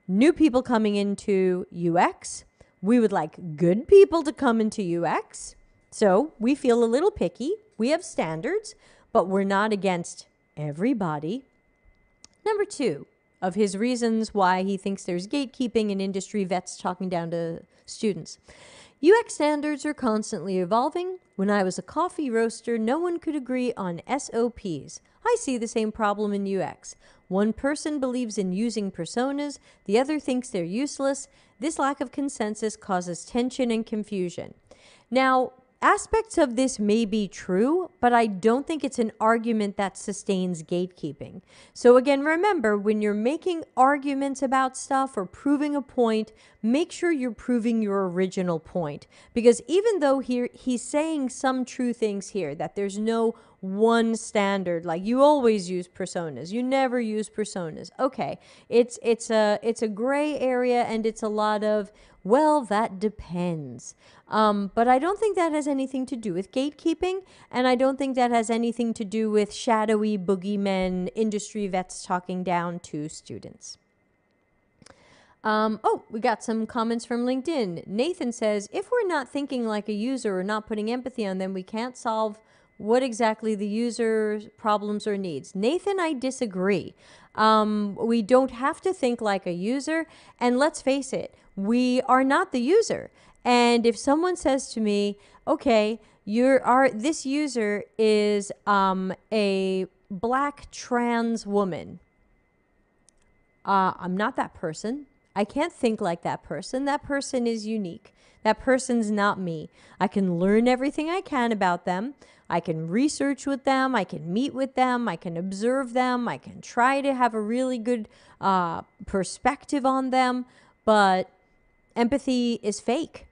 new people coming into UX. We would like good people to come into UX. So we feel a little picky. We have standards, but we're not against everybody. Number 2 of his reasons why he thinks there's gatekeeping and industry vets talking down to students. UX standards are constantly evolving. When I was a coffee roaster, no one could agree on SOPs. I see the same problem in UX. One person believes in using personas, the other thinks they're useless. This lack of consensus causes tension and confusion. Now, aspects of this may be true, but I don't think it's an argument that sustains gatekeeping. So again, remember, when you're making arguments about stuff or proving a point, make sure you're proving your original point. Because even though he's saying some true things here, that there's no one standard, like you always use personas, you never use personas. Okay, it's a gray area and it's a lot of, well, that depends. But I don't think that has anything to do with gatekeeping, and I don't think that has anything to do with shadowy boogeymen, industry vets talking down to students. We got some comments from LinkedIn. Nathan says, if we're not thinking like a user or not putting empathy on them, we can't solve what exactly the user's problems or needs. Nathan, I disagree. We don't have to think like a user, and let's face it, we are not the user. And if someone says to me, okay, this user is a black trans woman, I'm not that person. I can't think like that person. That person is unique. That person's not me. I can learn everything I can about them. I can research with them. I can meet with them. I can observe them. I can try to have a really good perspective on them. But empathy is fake.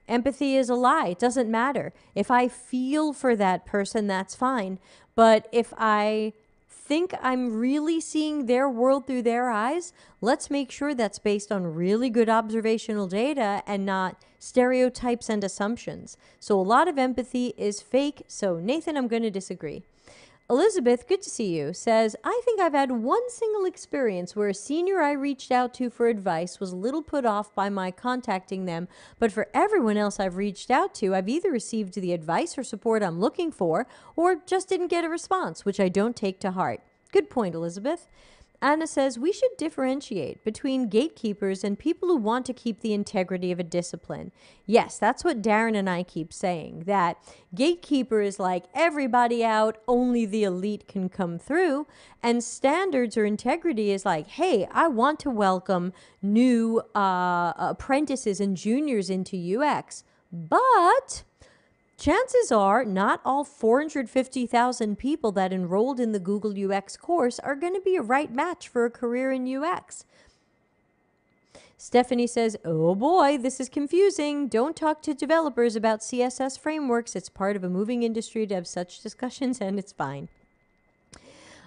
Empathy is a lie. It doesn't matter. If I feel for that person, that's fine. But if I think I'm really seeing their world through their eyes, let's make sure that's based on really good observational data and not stereotypes and assumptions. So a lot of empathy is fake. So Nathan, I'm going to disagree. Elizabeth, good to see you, says, I think I've had one single experience where a senior I reached out to for advice was a little put off by my contacting them, but for everyone else I've reached out to, I've either received the advice or support I'm looking for, or just didn't get a response, which I don't take to heart. Good point, Elizabeth. Anna says, we should differentiate between gatekeepers and people who want to keep the integrity of a discipline. Yes, that's what Darren and I keep saying, that gatekeeper is like everybody out, only the elite can come through, and standards or integrity is like, hey, I want to welcome new apprentices and juniors into UX, but chances are not all 450,000 people that enrolled in the Google UX course are going to be a right match for a career in UX. Stephanie says, oh boy, this is confusing. Don't talk to developers about CSS frameworks. It's part of a moving industry to have such discussions, and it's fine.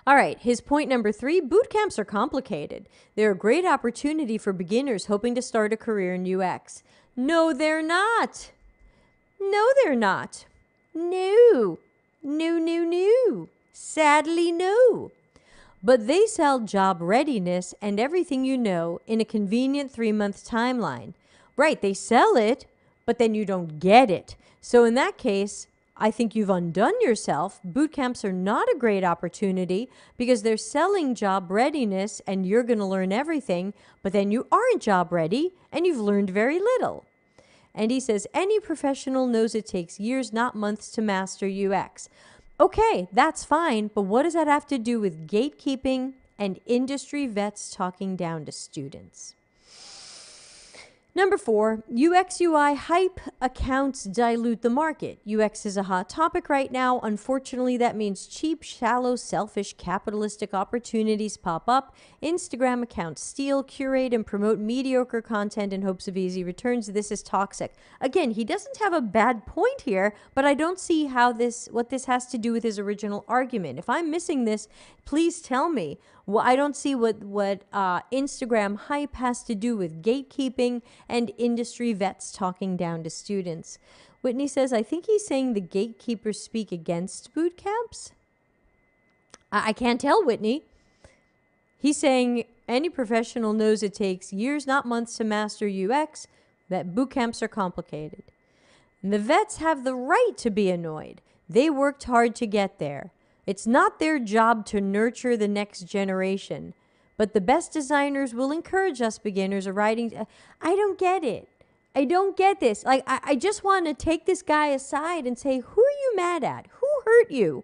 All right, his point number 3, boot camps are complicated. They're a great opportunity for beginners hoping to start a career in UX. No, they're not. No, they're not. No. No, no, no. Sadly, no. But they sell job readiness and everything you know in a convenient 3-month timeline. Right, they sell it, but then you don't get it. So in that case, I think you've undone yourself. Boot camps are not a great opportunity because they're selling job readiness and you're going to learn everything, but then you aren't job ready and you've learned very little. And he says, any professional knows it takes years, not months, to master UX. Okay, that's fine, but what does that have to do with gatekeeping and industry vets talking down to students? Number 4, UX UI hype accounts dilute the market. UX is a hot topic right now. Unfortunately, that means cheap, shallow, selfish, capitalistic opportunities pop up. Instagram accounts steal, curate, and promote mediocre content in hopes of easy returns. This is toxic. Again, he doesn't have a bad point here, but I don't see how what this has to do with his original argument. If I'm missing this, please tell me. Well, I don't see what Instagram hype has to do with gatekeeping and industry vets talking down to students. Whitney says, I think he's saying the gatekeepers speak against boot camps. I can't tell, Whitney. He's saying any professional knows it takes years, not months, to master UX, that boot camps are complicated. And the vets have the right to be annoyed. They worked hard to get there. It's not their job to nurture the next generation, but the best designers will encourage us beginners of writing. I don't get it. I don't get this. Like, I just want to take this guy aside and say, who are you mad at? Who hurt you?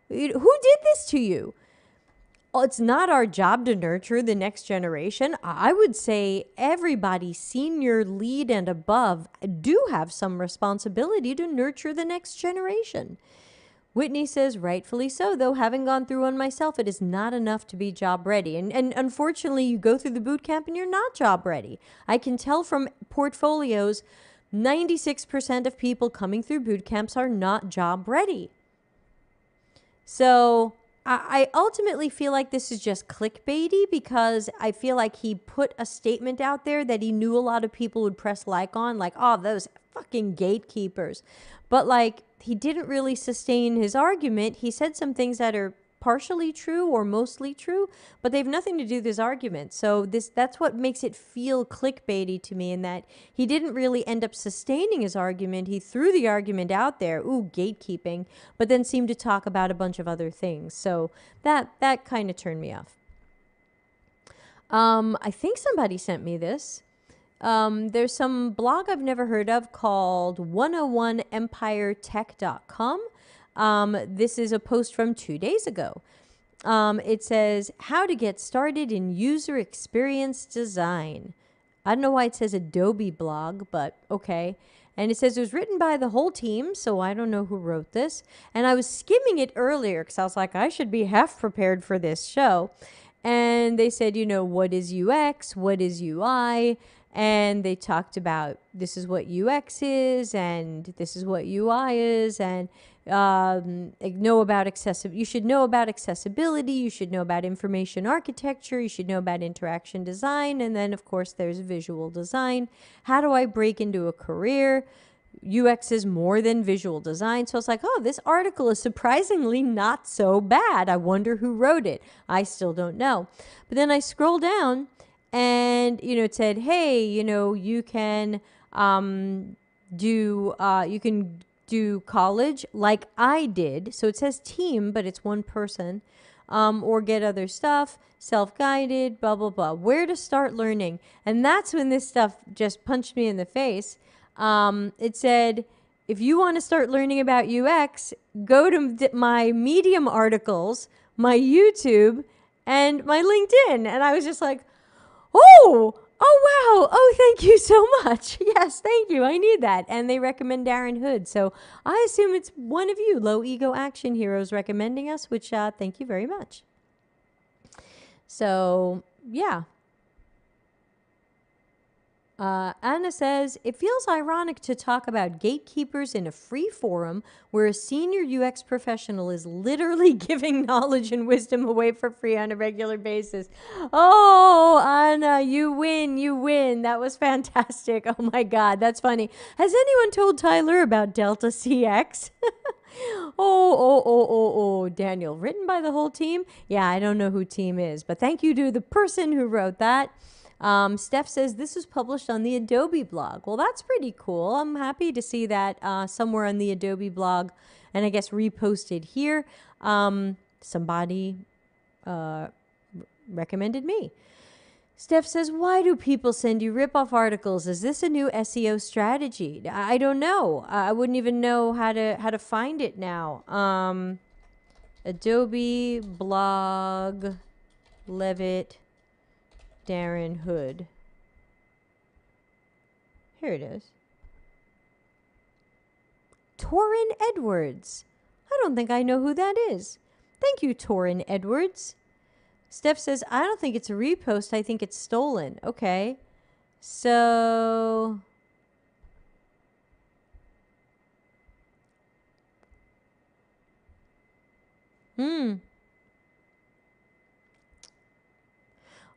Who did this to you? Well, it's not our job to nurture the next generation. I would say everybody, senior, lead, and above, do have some responsibility to nurture the next generation. Whitney says, rightfully so, though having gone through one myself, it is not enough to be job ready. And unfortunately, you go through the boot camp and you're not job ready. I can tell from portfolios, 96% of people coming through boot camps are not job ready. So I ultimately feel like this is just clickbaity because I feel like he put a statement out there that he knew a lot of people would press like on, like, oh, those fucking gatekeepers. But like, he didn't really sustain his argument. He said some things that are partially true or mostly true, but they have nothing to do with his argument. So that's what makes it feel clickbaity to me, in that he didn't really end up sustaining his argument. He threw the argument out there, ooh, gatekeeping, but then seemed to talk about a bunch of other things. So that kind of turned me off. I think somebody sent me this. There's some blog I've never heard of called 101empiretech.com. This is a post from 2 days ago. It says, how to get started in user experience design. I don't know why it says Adobe blog, but okay. And it says it was written by the whole team, so I don't know who wrote this. And I was skimming it earlier because I was like, I should be half prepared for this show. And they said, you know, what is UX? What is UI? And they talked about this is what UX is and this is what UI is, and know about you should know about accessibility, you should know about information architecture, you should know about interaction design, and then of course there's visual design. How do I break into a career? UX is more than visual design. So I was like, oh, this article is surprisingly not so bad. I wonder who wrote it. I still don't know. But then I scroll down and, you know, it said, hey, you know, you can do college like I did. So it says team, but it's one person, or get other stuff, self-guided, blah, blah, blah. Where to start learning. And that's when this stuff just punched me in the face. It said, if you want to start learning about UX, go to my Medium articles, my YouTube, and my LinkedIn. And I was just like, oh, wow. Oh, thank you so much. Yes, thank you. I need that. And they recommend Darren Hood. So I assume it's one of you low ego action heroes recommending us, which thank you very much. So, yeah. Anna says, it feels ironic to talk about gatekeepers in a free forum where a senior UX professional is literally giving knowledge and wisdom away for free on a regular basis. Oh, Anna, you win, you win. That was fantastic. Oh my God, that's funny. Has anyone told Tyler about Delta CX? Oh, Daniel, written by the whole team? Yeah, I don't know who team is, but thank you to the person who wrote that. Steph says this was published on the Adobe blog. Well, that's pretty cool. I'm happy to see that somewhere on the Adobe blog, and I guess reposted here. Somebody recommended me. Steph says, why do people send you rip-off articles? Is this a new SEO strategy? I don't know. I wouldn't even know how to find it now. Adobe blog Levitt Darren Hood. Here it is. Torrin Edwards. I don't think I know who that is. Thank you, Torrin Edwards. Steph says, I don't think it's a repost. I think it's stolen. Okay. So...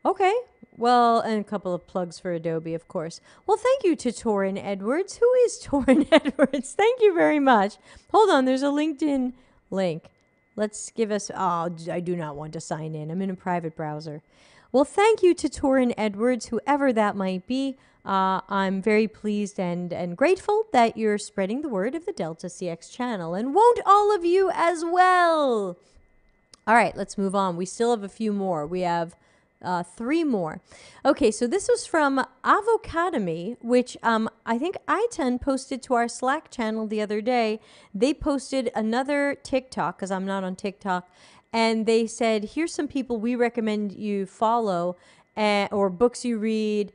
Okay. Well, and a couple of plugs for Adobe, of course. Well, thank you to Torrin Edwards. Who is Torrin Edwards? Thank you very much. Hold on. There's a LinkedIn link. Let's give us... Oh, I do not want to sign in. I'm in a private browser. Well, thank you to Torrin Edwards, whoever that might be. I'm very pleased and grateful that you're spreading the word of the Delta CX channel. And won't all of you as well? All right, let's move on. We still have a few more. We have... 3 more. Okay, so this was from Avocadome, which I think I10 posted to our Slack channel the other day. They posted another TikTok, because I'm not on TikTok, and they said, here's some people we recommend you follow, or books you read,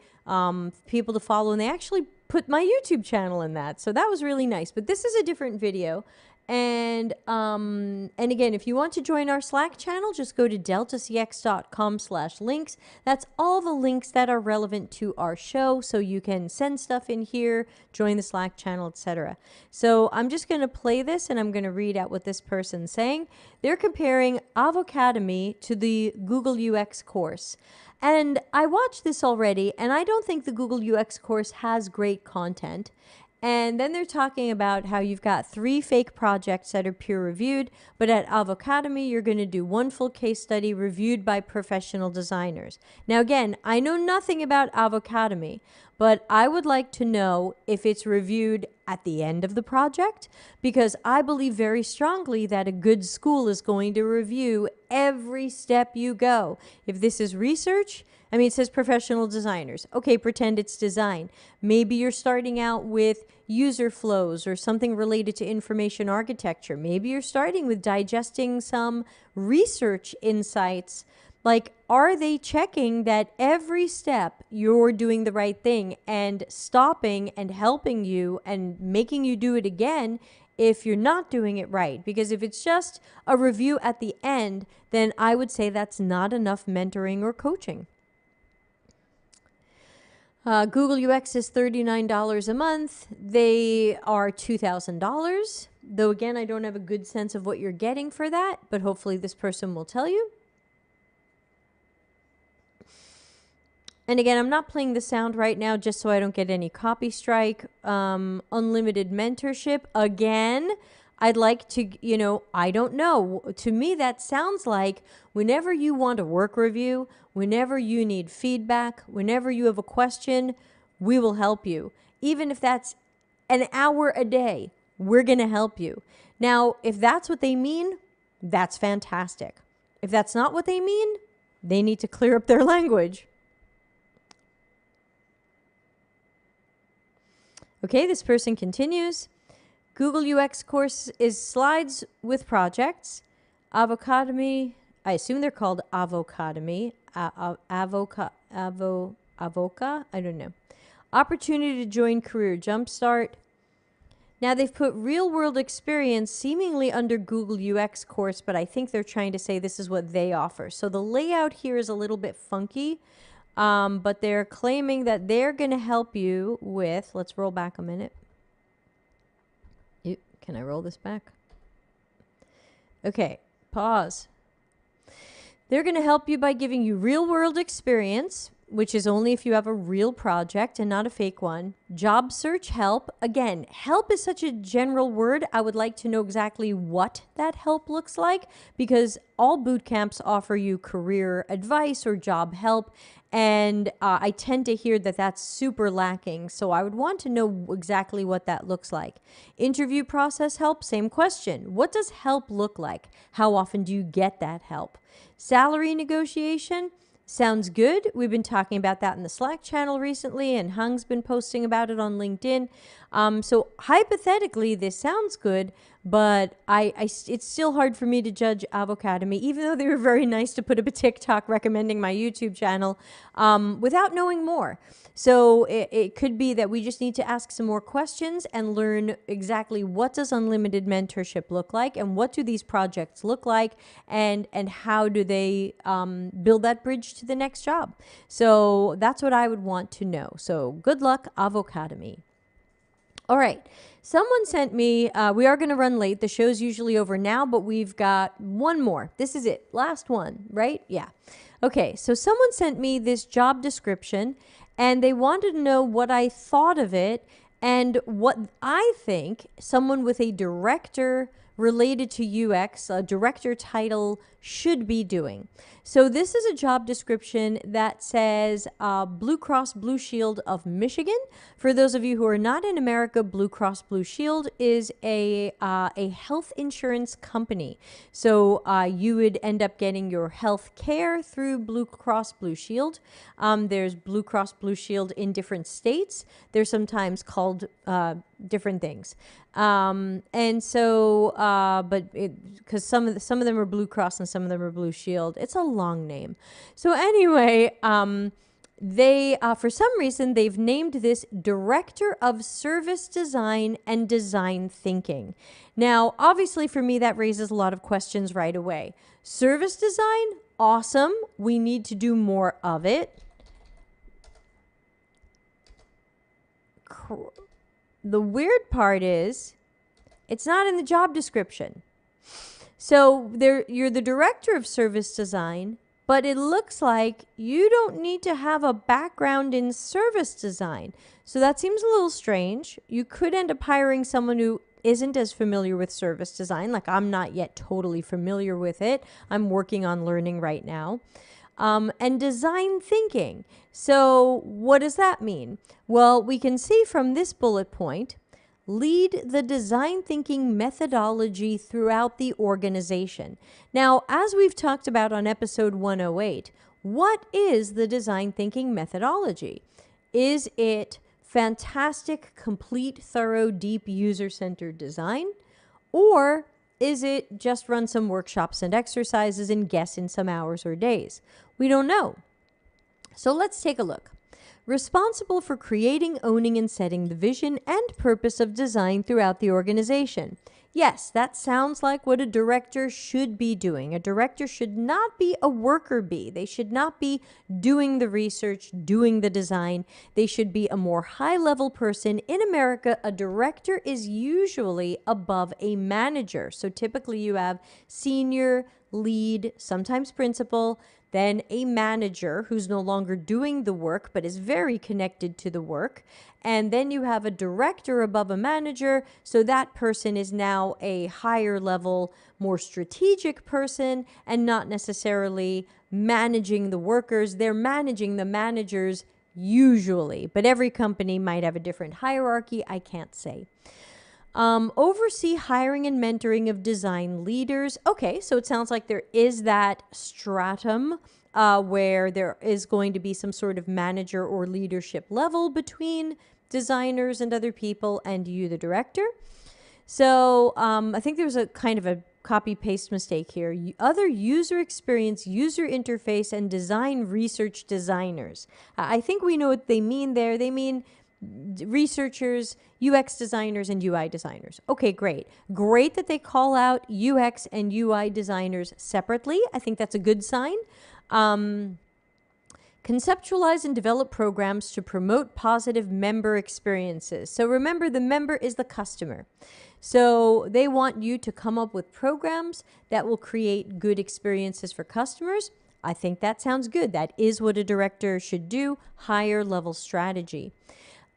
people to follow, and they actually put my YouTube channel in that. So that was really nice. But this is a different video. And again, if you want to join our Slack channel, just go to deltacx.com/links. That's all the links that are relevant to our show. So you can send stuff in here, join the Slack channel, etc. So I'm just going to play this and I'm going to read out what this person's saying. They're comparing Avocadome to the Google UX course. And I watched this already, and I don't think the Google UX course has great content. And then they're talking about how you've got 3 fake projects that are peer-reviewed, but at Avocadome, you're going to do 1 full case study reviewed by professional designers. Now, again, I know nothing about Avocadome, but I would like to know if it's reviewed at the end of the project, because I believe very strongly that a good school is going to review every step you go. If this is research, I mean, it says professional designers. Okay, pretend it's design. Maybe you're starting out with user flows or something related to information architecture. Maybe you're starting with digesting some research insights. Like, are they checking that every step you're doing the right thing and stopping and helping you and making you do it again if you're not doing it right? Because if it's just a review at the end, then I would say that's not enough mentoring or coaching. Google UX is $39 a month. They are $2,000. Though, again, I don't have a good sense of what you're getting for that, but hopefully this person will tell you. And again, I'm not playing the sound right now just so I don't get any copy strike. Unlimited mentorship. Again, I'd like to, I don't know. To me, that sounds like whenever you want a work review, whenever you need feedback, whenever you have a question, we will help you. Even if that's an hour a day, we're going to help you. Now, if that's what they mean, that's fantastic. If that's not what they mean, they need to clear up their language. Okay, this person continues. Google UX course is slides with projects. Avocadome, I assume they're called Avocadome. Avoca, I don't know. Opportunity to join Career Jumpstart. Now they've put real world experience seemingly under Google UX course, but I think they're trying to say this is what they offer. So the layout here is a little bit funky. but they're claiming that they're going to help you with, let's roll back a minute. Can I roll this back? Okay, pause. They're going to help you by giving you real-world experience, which is only if you have a real project and not a fake one. Job search help. Again, help is such a general word. I would like to know exactly what that help looks like, because all boot camps offer you career advice or job help, and I tend to hear that that's super lacking. So I would want to know exactly what that looks like. Interview process help, same question. What does help look like? How often do you get that help? Salary negotiation. Sounds good. We've been talking about that in the Slack channel recently, and Hung's been posting about it on LinkedIn. So hypothetically, this sounds good, but it's still hard for me to judge Avocadome, even though they were very nice to put up a TikTok recommending my YouTube channel, without knowing more. So it could be that we just need to ask some more questions and learn exactly what does unlimited mentorship look like, and what do these projects look like, and how do they build that bridge to the next job. So that's what I would want to know. So good luck, Avocadome. All right. Someone sent me, we are going to run late. The show's usually over now, but we've got one more. This is it. Last one, right? Yeah. Okay. So someone sent me this job description, and they wanted to know what I thought of it and what I think someone with a director related to UX, a director title, should be doing. So this is a job description that says Blue Cross Blue Shield of Michigan. For those of you who are not in America, Blue Cross Blue Shield is a health insurance company. So you would end up getting your health care through Blue Cross Blue Shield. There's Blue Cross Blue Shield in different states. They're sometimes called different things. And so, but because some of them are Blue Cross and some of them are Blue Shield. It's a long name. So anyway, they, for some reason, they've named this Director of Service Design and Design Thinking. Now, obviously for me, that raises a lot of questions right away. Service design, awesome. We need to do more of it. The weird part is it's not in the job description. So you're the director of service design, but it looks like you don't need to have a background in service design. So that seems a little strange. You could end up hiring someone who isn't as familiar with service design. Like, I'm not yet totally familiar with it. I'm working on learning right now. And design thinking. So what does that mean? Well, we can see from this bullet point, lead the design thinking methodology throughout the organization. Now, as we've talked about on episode 108, what is the design thinking methodology? Is it fantastic, complete, thorough, deep, user-centered design? Or is it just run some workshops and exercises and guess in some hours or days? We don't know. So let's take a look. Responsible for creating, owning, and setting the vision and purpose of design throughout the organization. Yes, that sounds like what a director should be doing. A director should not be a worker bee. They should not be doing the research, doing the design. They should be a more high-level person. In America, a director is usually above a manager. So typically you have senior, lead, sometimes principal, then a manager who's no longer doing the work but is very connected to the work. And then you have a director above a manager, so that person is now a higher level, more strategic person and not necessarily managing the workers. They're managing the managers usually, but every company might have a different hierarchy. I can't say. Oversee hiring and mentoring of design leaders. Okay, so it sounds like there is that stratum where there is going to be some sort of manager or leadership level between designers and other people and you, the director. So I think there's a kind of a copy-paste mistake here. Other user experience, user interface, and design research designers. I think we know what they mean there. They mean researchers, UX designers, and UI designers. Okay, great. Great that they call out UX and UI designers separately. I think that's a good sign. Conduct Conceptualize and develop programs to promote positive member experiences. So remember, the member is the customer. So they want you to come up with programs that will create good experiences for customers. I think that sounds good. That is what a director should do, higher level strategy.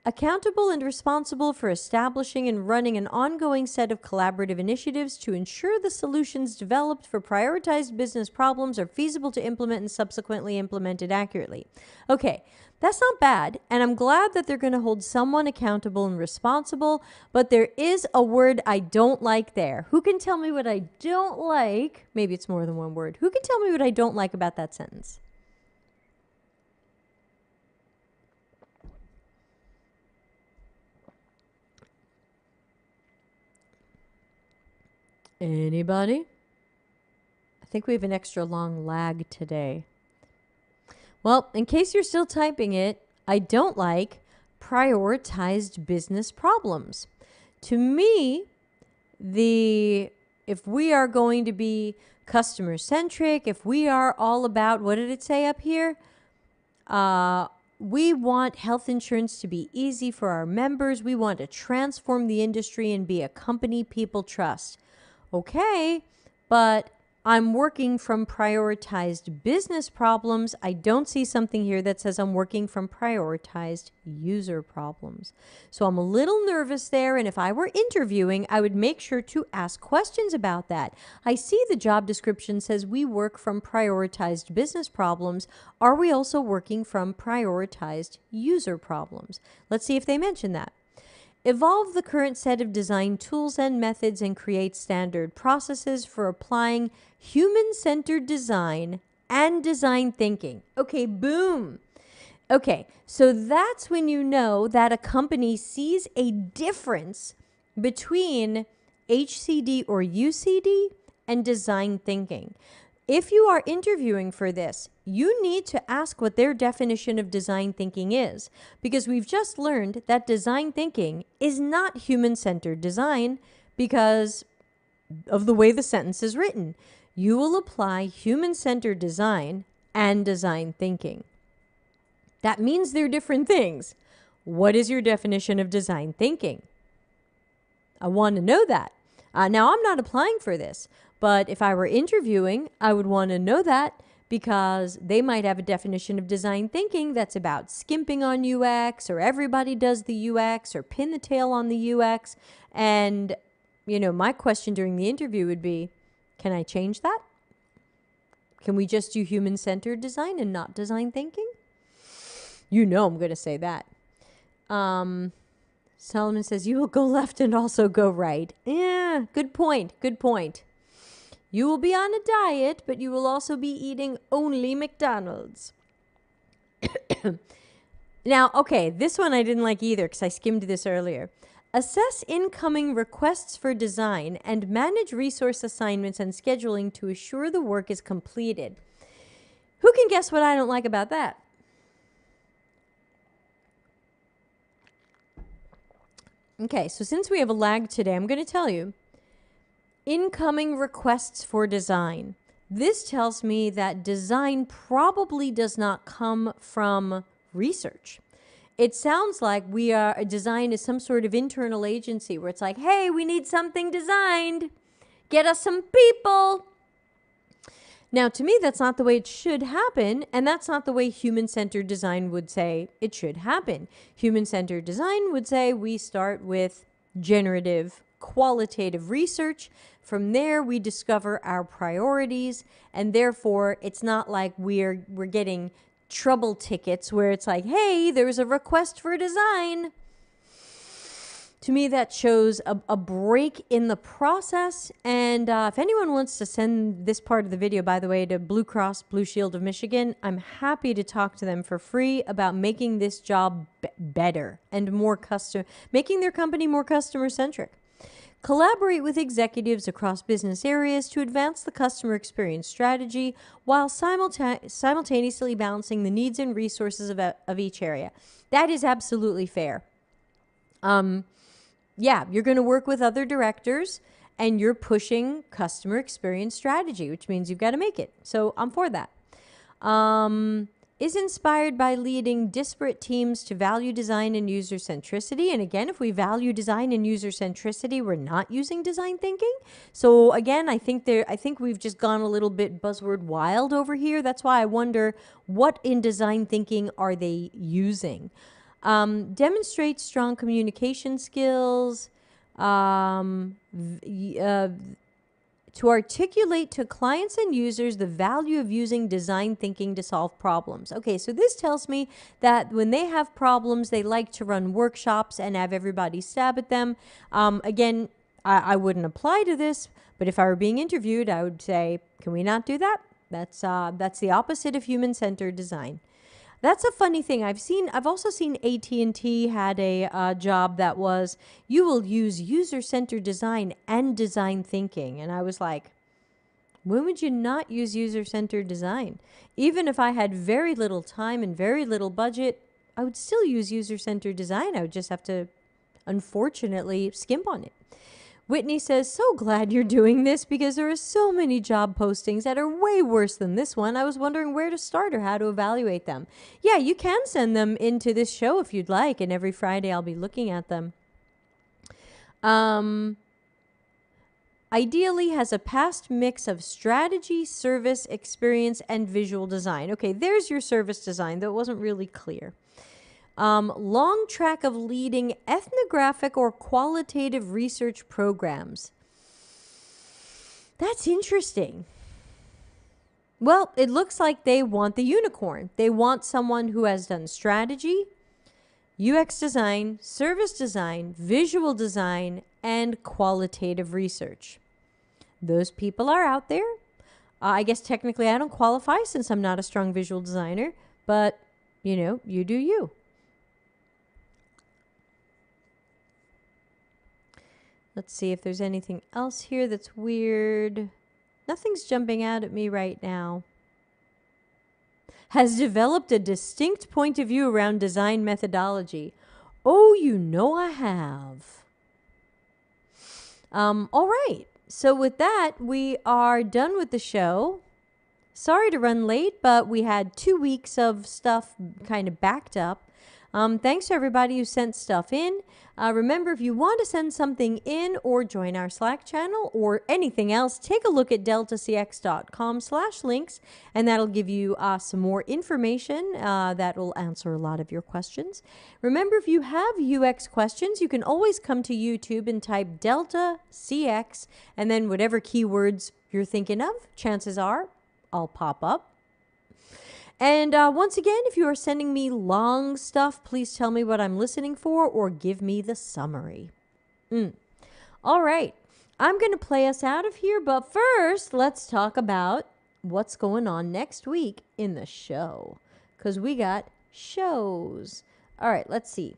Accountable and responsible for establishing and running an ongoing set of collaborative initiatives to ensure the solutions developed for prioritized business problems are feasible to implement and subsequently implemented accurately. Okay, that's not bad, and I'm glad that they're going to hold someone accountable and responsible, but there is a word I don't like there. Who can tell me what I don't like? Maybe it's more than one word. Who can tell me what I don't like about that sentence? Anybody? I think we have an extra long lag today. Well, in case you're still typing it, I don't like prioritized business problems. To me, if we are going to be customer centric, if we are all about, what did it say up here? We want health insurance to be easy for our members. We want to transform the industry and be a company people trust. Okay, but I'm working from prioritized business problems. I don't see something here that says I'm working from prioritized user problems. So I'm a little nervous there, and if I were interviewing, I would make sure to ask questions about that. I see the job description says we work from prioritized business problems. Are we also working from prioritized user problems? Let's see if they mention that. Evolve the current set of design tools and methods and create standard processes for applying human-centered design and design thinking. Okay, boom. Okay, so that's when you know that a company sees a difference between HCD or UCD and design thinking. If you are interviewing for this, you need to ask what their definition of design thinking is, because we've just learned that design thinking is not human-centered design because of the way the sentence is written. You will apply human-centered design and design thinking. That means they're different things. What is your definition of design thinking? I want to know that. Now, I'm not applying for this, but if I were interviewing, I would want to know that because they might have a definition of design thinking that's about skimping on UX, or everybody does the UX, or pin the tail on the UX. And, you know, my question during the interview would be, can I change that? Can we just do human-centered design and not design thinking? You know I'm going to say that. Solomon says, you will go left and also go right. Yeah, good point. Good point. You will be on a diet, but you will also be eating only McDonald's. Now, okay, this one I didn't like either because I skimmed this earlier. Assess incoming requests for design and manage resource assignments and scheduling to assure the work is completed. Who can guess what I don't like about that? Okay, so since we have a lag today, I'm going to tell you. Incoming requests for design. This tells me that design probably does not come from research. It sounds like design is some sort of internal agency where it's like, hey, we need something designed. Get us some people. Now, to me, that's not the way it should happen, and that's not the way human-centered design would say it should happen. Human-centered design would say we start with generative, qualitative research. From there, we discover our priorities, and therefore, it's not like we're getting trouble tickets where it's like, hey, there's a request for design. To me, that shows a break in the process. And if anyone wants to send this part of the video, by the way, to Blue Cross Blue Shield of Michigan, I'm happy to talk to them for free about making this job better and making their company more customer-centric. Collaborate with executives across business areas to advance the customer experience strategy while simultaneously balancing the needs and resources of each area. That is absolutely fair. Yeah, you're going to work with other directors and you're pushing customer experience strategy, which means you've got to make it. So I'm for that. is inspired by leading disparate teams to value design and user centricity. And again, if we value design and user centricity, we're not using design thinking. So again, I think we've just gone a little bit buzzword wild over here. That's why I wonder, what in design thinking are they using? Demonstrate strong communication skills, to articulate to clients and users the value of using design thinking to solve problems. Okay, so this tells me that when they have problems, they like to run workshops and have everybody stab at them. Again, I wouldn't apply to this, but if I were being interviewed, I would say, can we not do that? That's the opposite of human-centered design. That's a funny thing. I've also seen AT&T had a job that was, you will use user-centered design and design thinking. And I was like, when would you not use user-centered design? Even if I had very little time and very little budget, I would still use user-centered design. I would just have to, unfortunately, skimp on it. Whitney says, so glad you're doing this because there are so many job postings that are way worse than this one. I was wondering where to start or how to evaluate them. Yeah, you can send them into this show if you'd like, and every Friday I'll be looking at them. Ideally has a past mix of strategy, service, experience, and visual design. Okay, there's your service design, though it wasn't really clear. Long track of leading ethnographic or qualitative research programs. That's interesting. Well, it looks like they want the unicorn. They want someone who has done strategy, UX design, service design, visual design, and qualitative research. Those people are out there. I guess technically I don't qualify since I'm not a strong visual designer, but you know, you do you. Let's see if there's anything else here that's weird. Nothing's jumping out at me right now. Has developed a distinct point of view around design methodology. Oh, you know I have. All right. So with that, we are done with the show. Sorry to run late, but we had 2 weeks of stuff kind of backed up. Thanks to everybody who sent stuff in. Remember, if you want to send something in or join our Slack channel or anything else, take a look at deltacx.com/links, and that'll give you some more information that will answer a lot of your questions. Remember, if you have UX questions, you can always come to YouTube and type Delta CX, and then whatever keywords you're thinking of, chances are I'll pop up. And once again, if you are sending me long stuff, please tell me what I'm listening for or give me the summary. All right. I'm going to play us out of here, but first, let's talk about what's going on next week in the show, because we got shows. All right, let's see.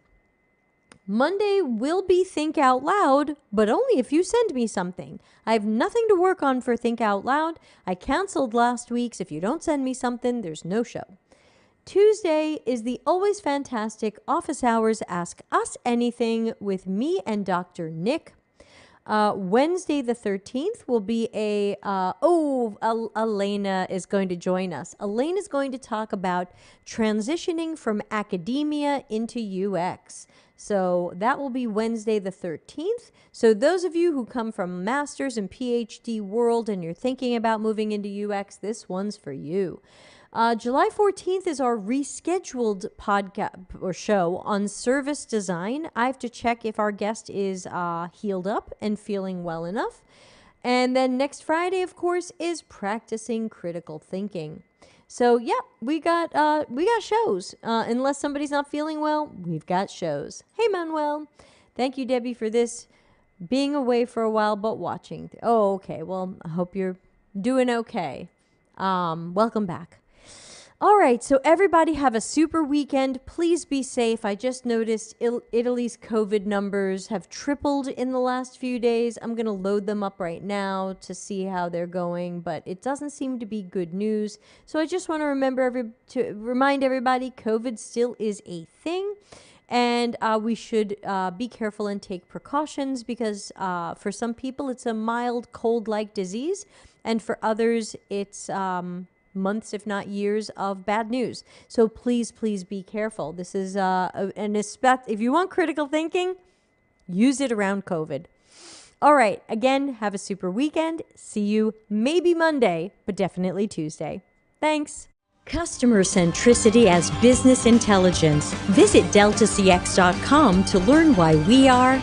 Monday will be Think Out Loud, but only if you send me something. I have nothing to work on for Think Out Loud. I canceled last week's. If you don't send me something, there's no show. Tuesday is the always fantastic Office Hours Ask Us Anything with me and Dr. Nick. Wednesday the 13th will be Elena is going to join us. Elena is going to talk about transitioning from academia into UX. So that will be Wednesday the 13th. So those of you who come from master's and PhD world and you're thinking about moving into UX, this one's for you. July 14th is our rescheduled podcast or show on service design. I have to check if our guest is healed up and feeling well enough. And then next Friday, of course, is practicing critical thinking. So yeah, we got shows. Unless somebody's not feeling well, we've got shows. Hey Manuel, thank you Debbie for this. Being away for a while, but watching. Oh, okay. Well, I hope you're doing okay. Welcome back. All right, so everybody have a super weekend. Please be safe. I just noticed Italy's COVID numbers have tripled in the last few days. I'm going to load them up right now to see how they're going, but it doesn't seem to be good news. So I just want to remind everybody COVID still is a thing. And we should be careful and take precautions because for some people it's a mild cold-like disease, and for others it's months, if not years, of bad news. So please, please be careful. This is if you want critical thinking, use it around COVID. All right. Again, have a super weekend. See you maybe Monday, but definitely Tuesday. Thanks. Customer centricity as business intelligence. Visit deltacx.com to learn why we are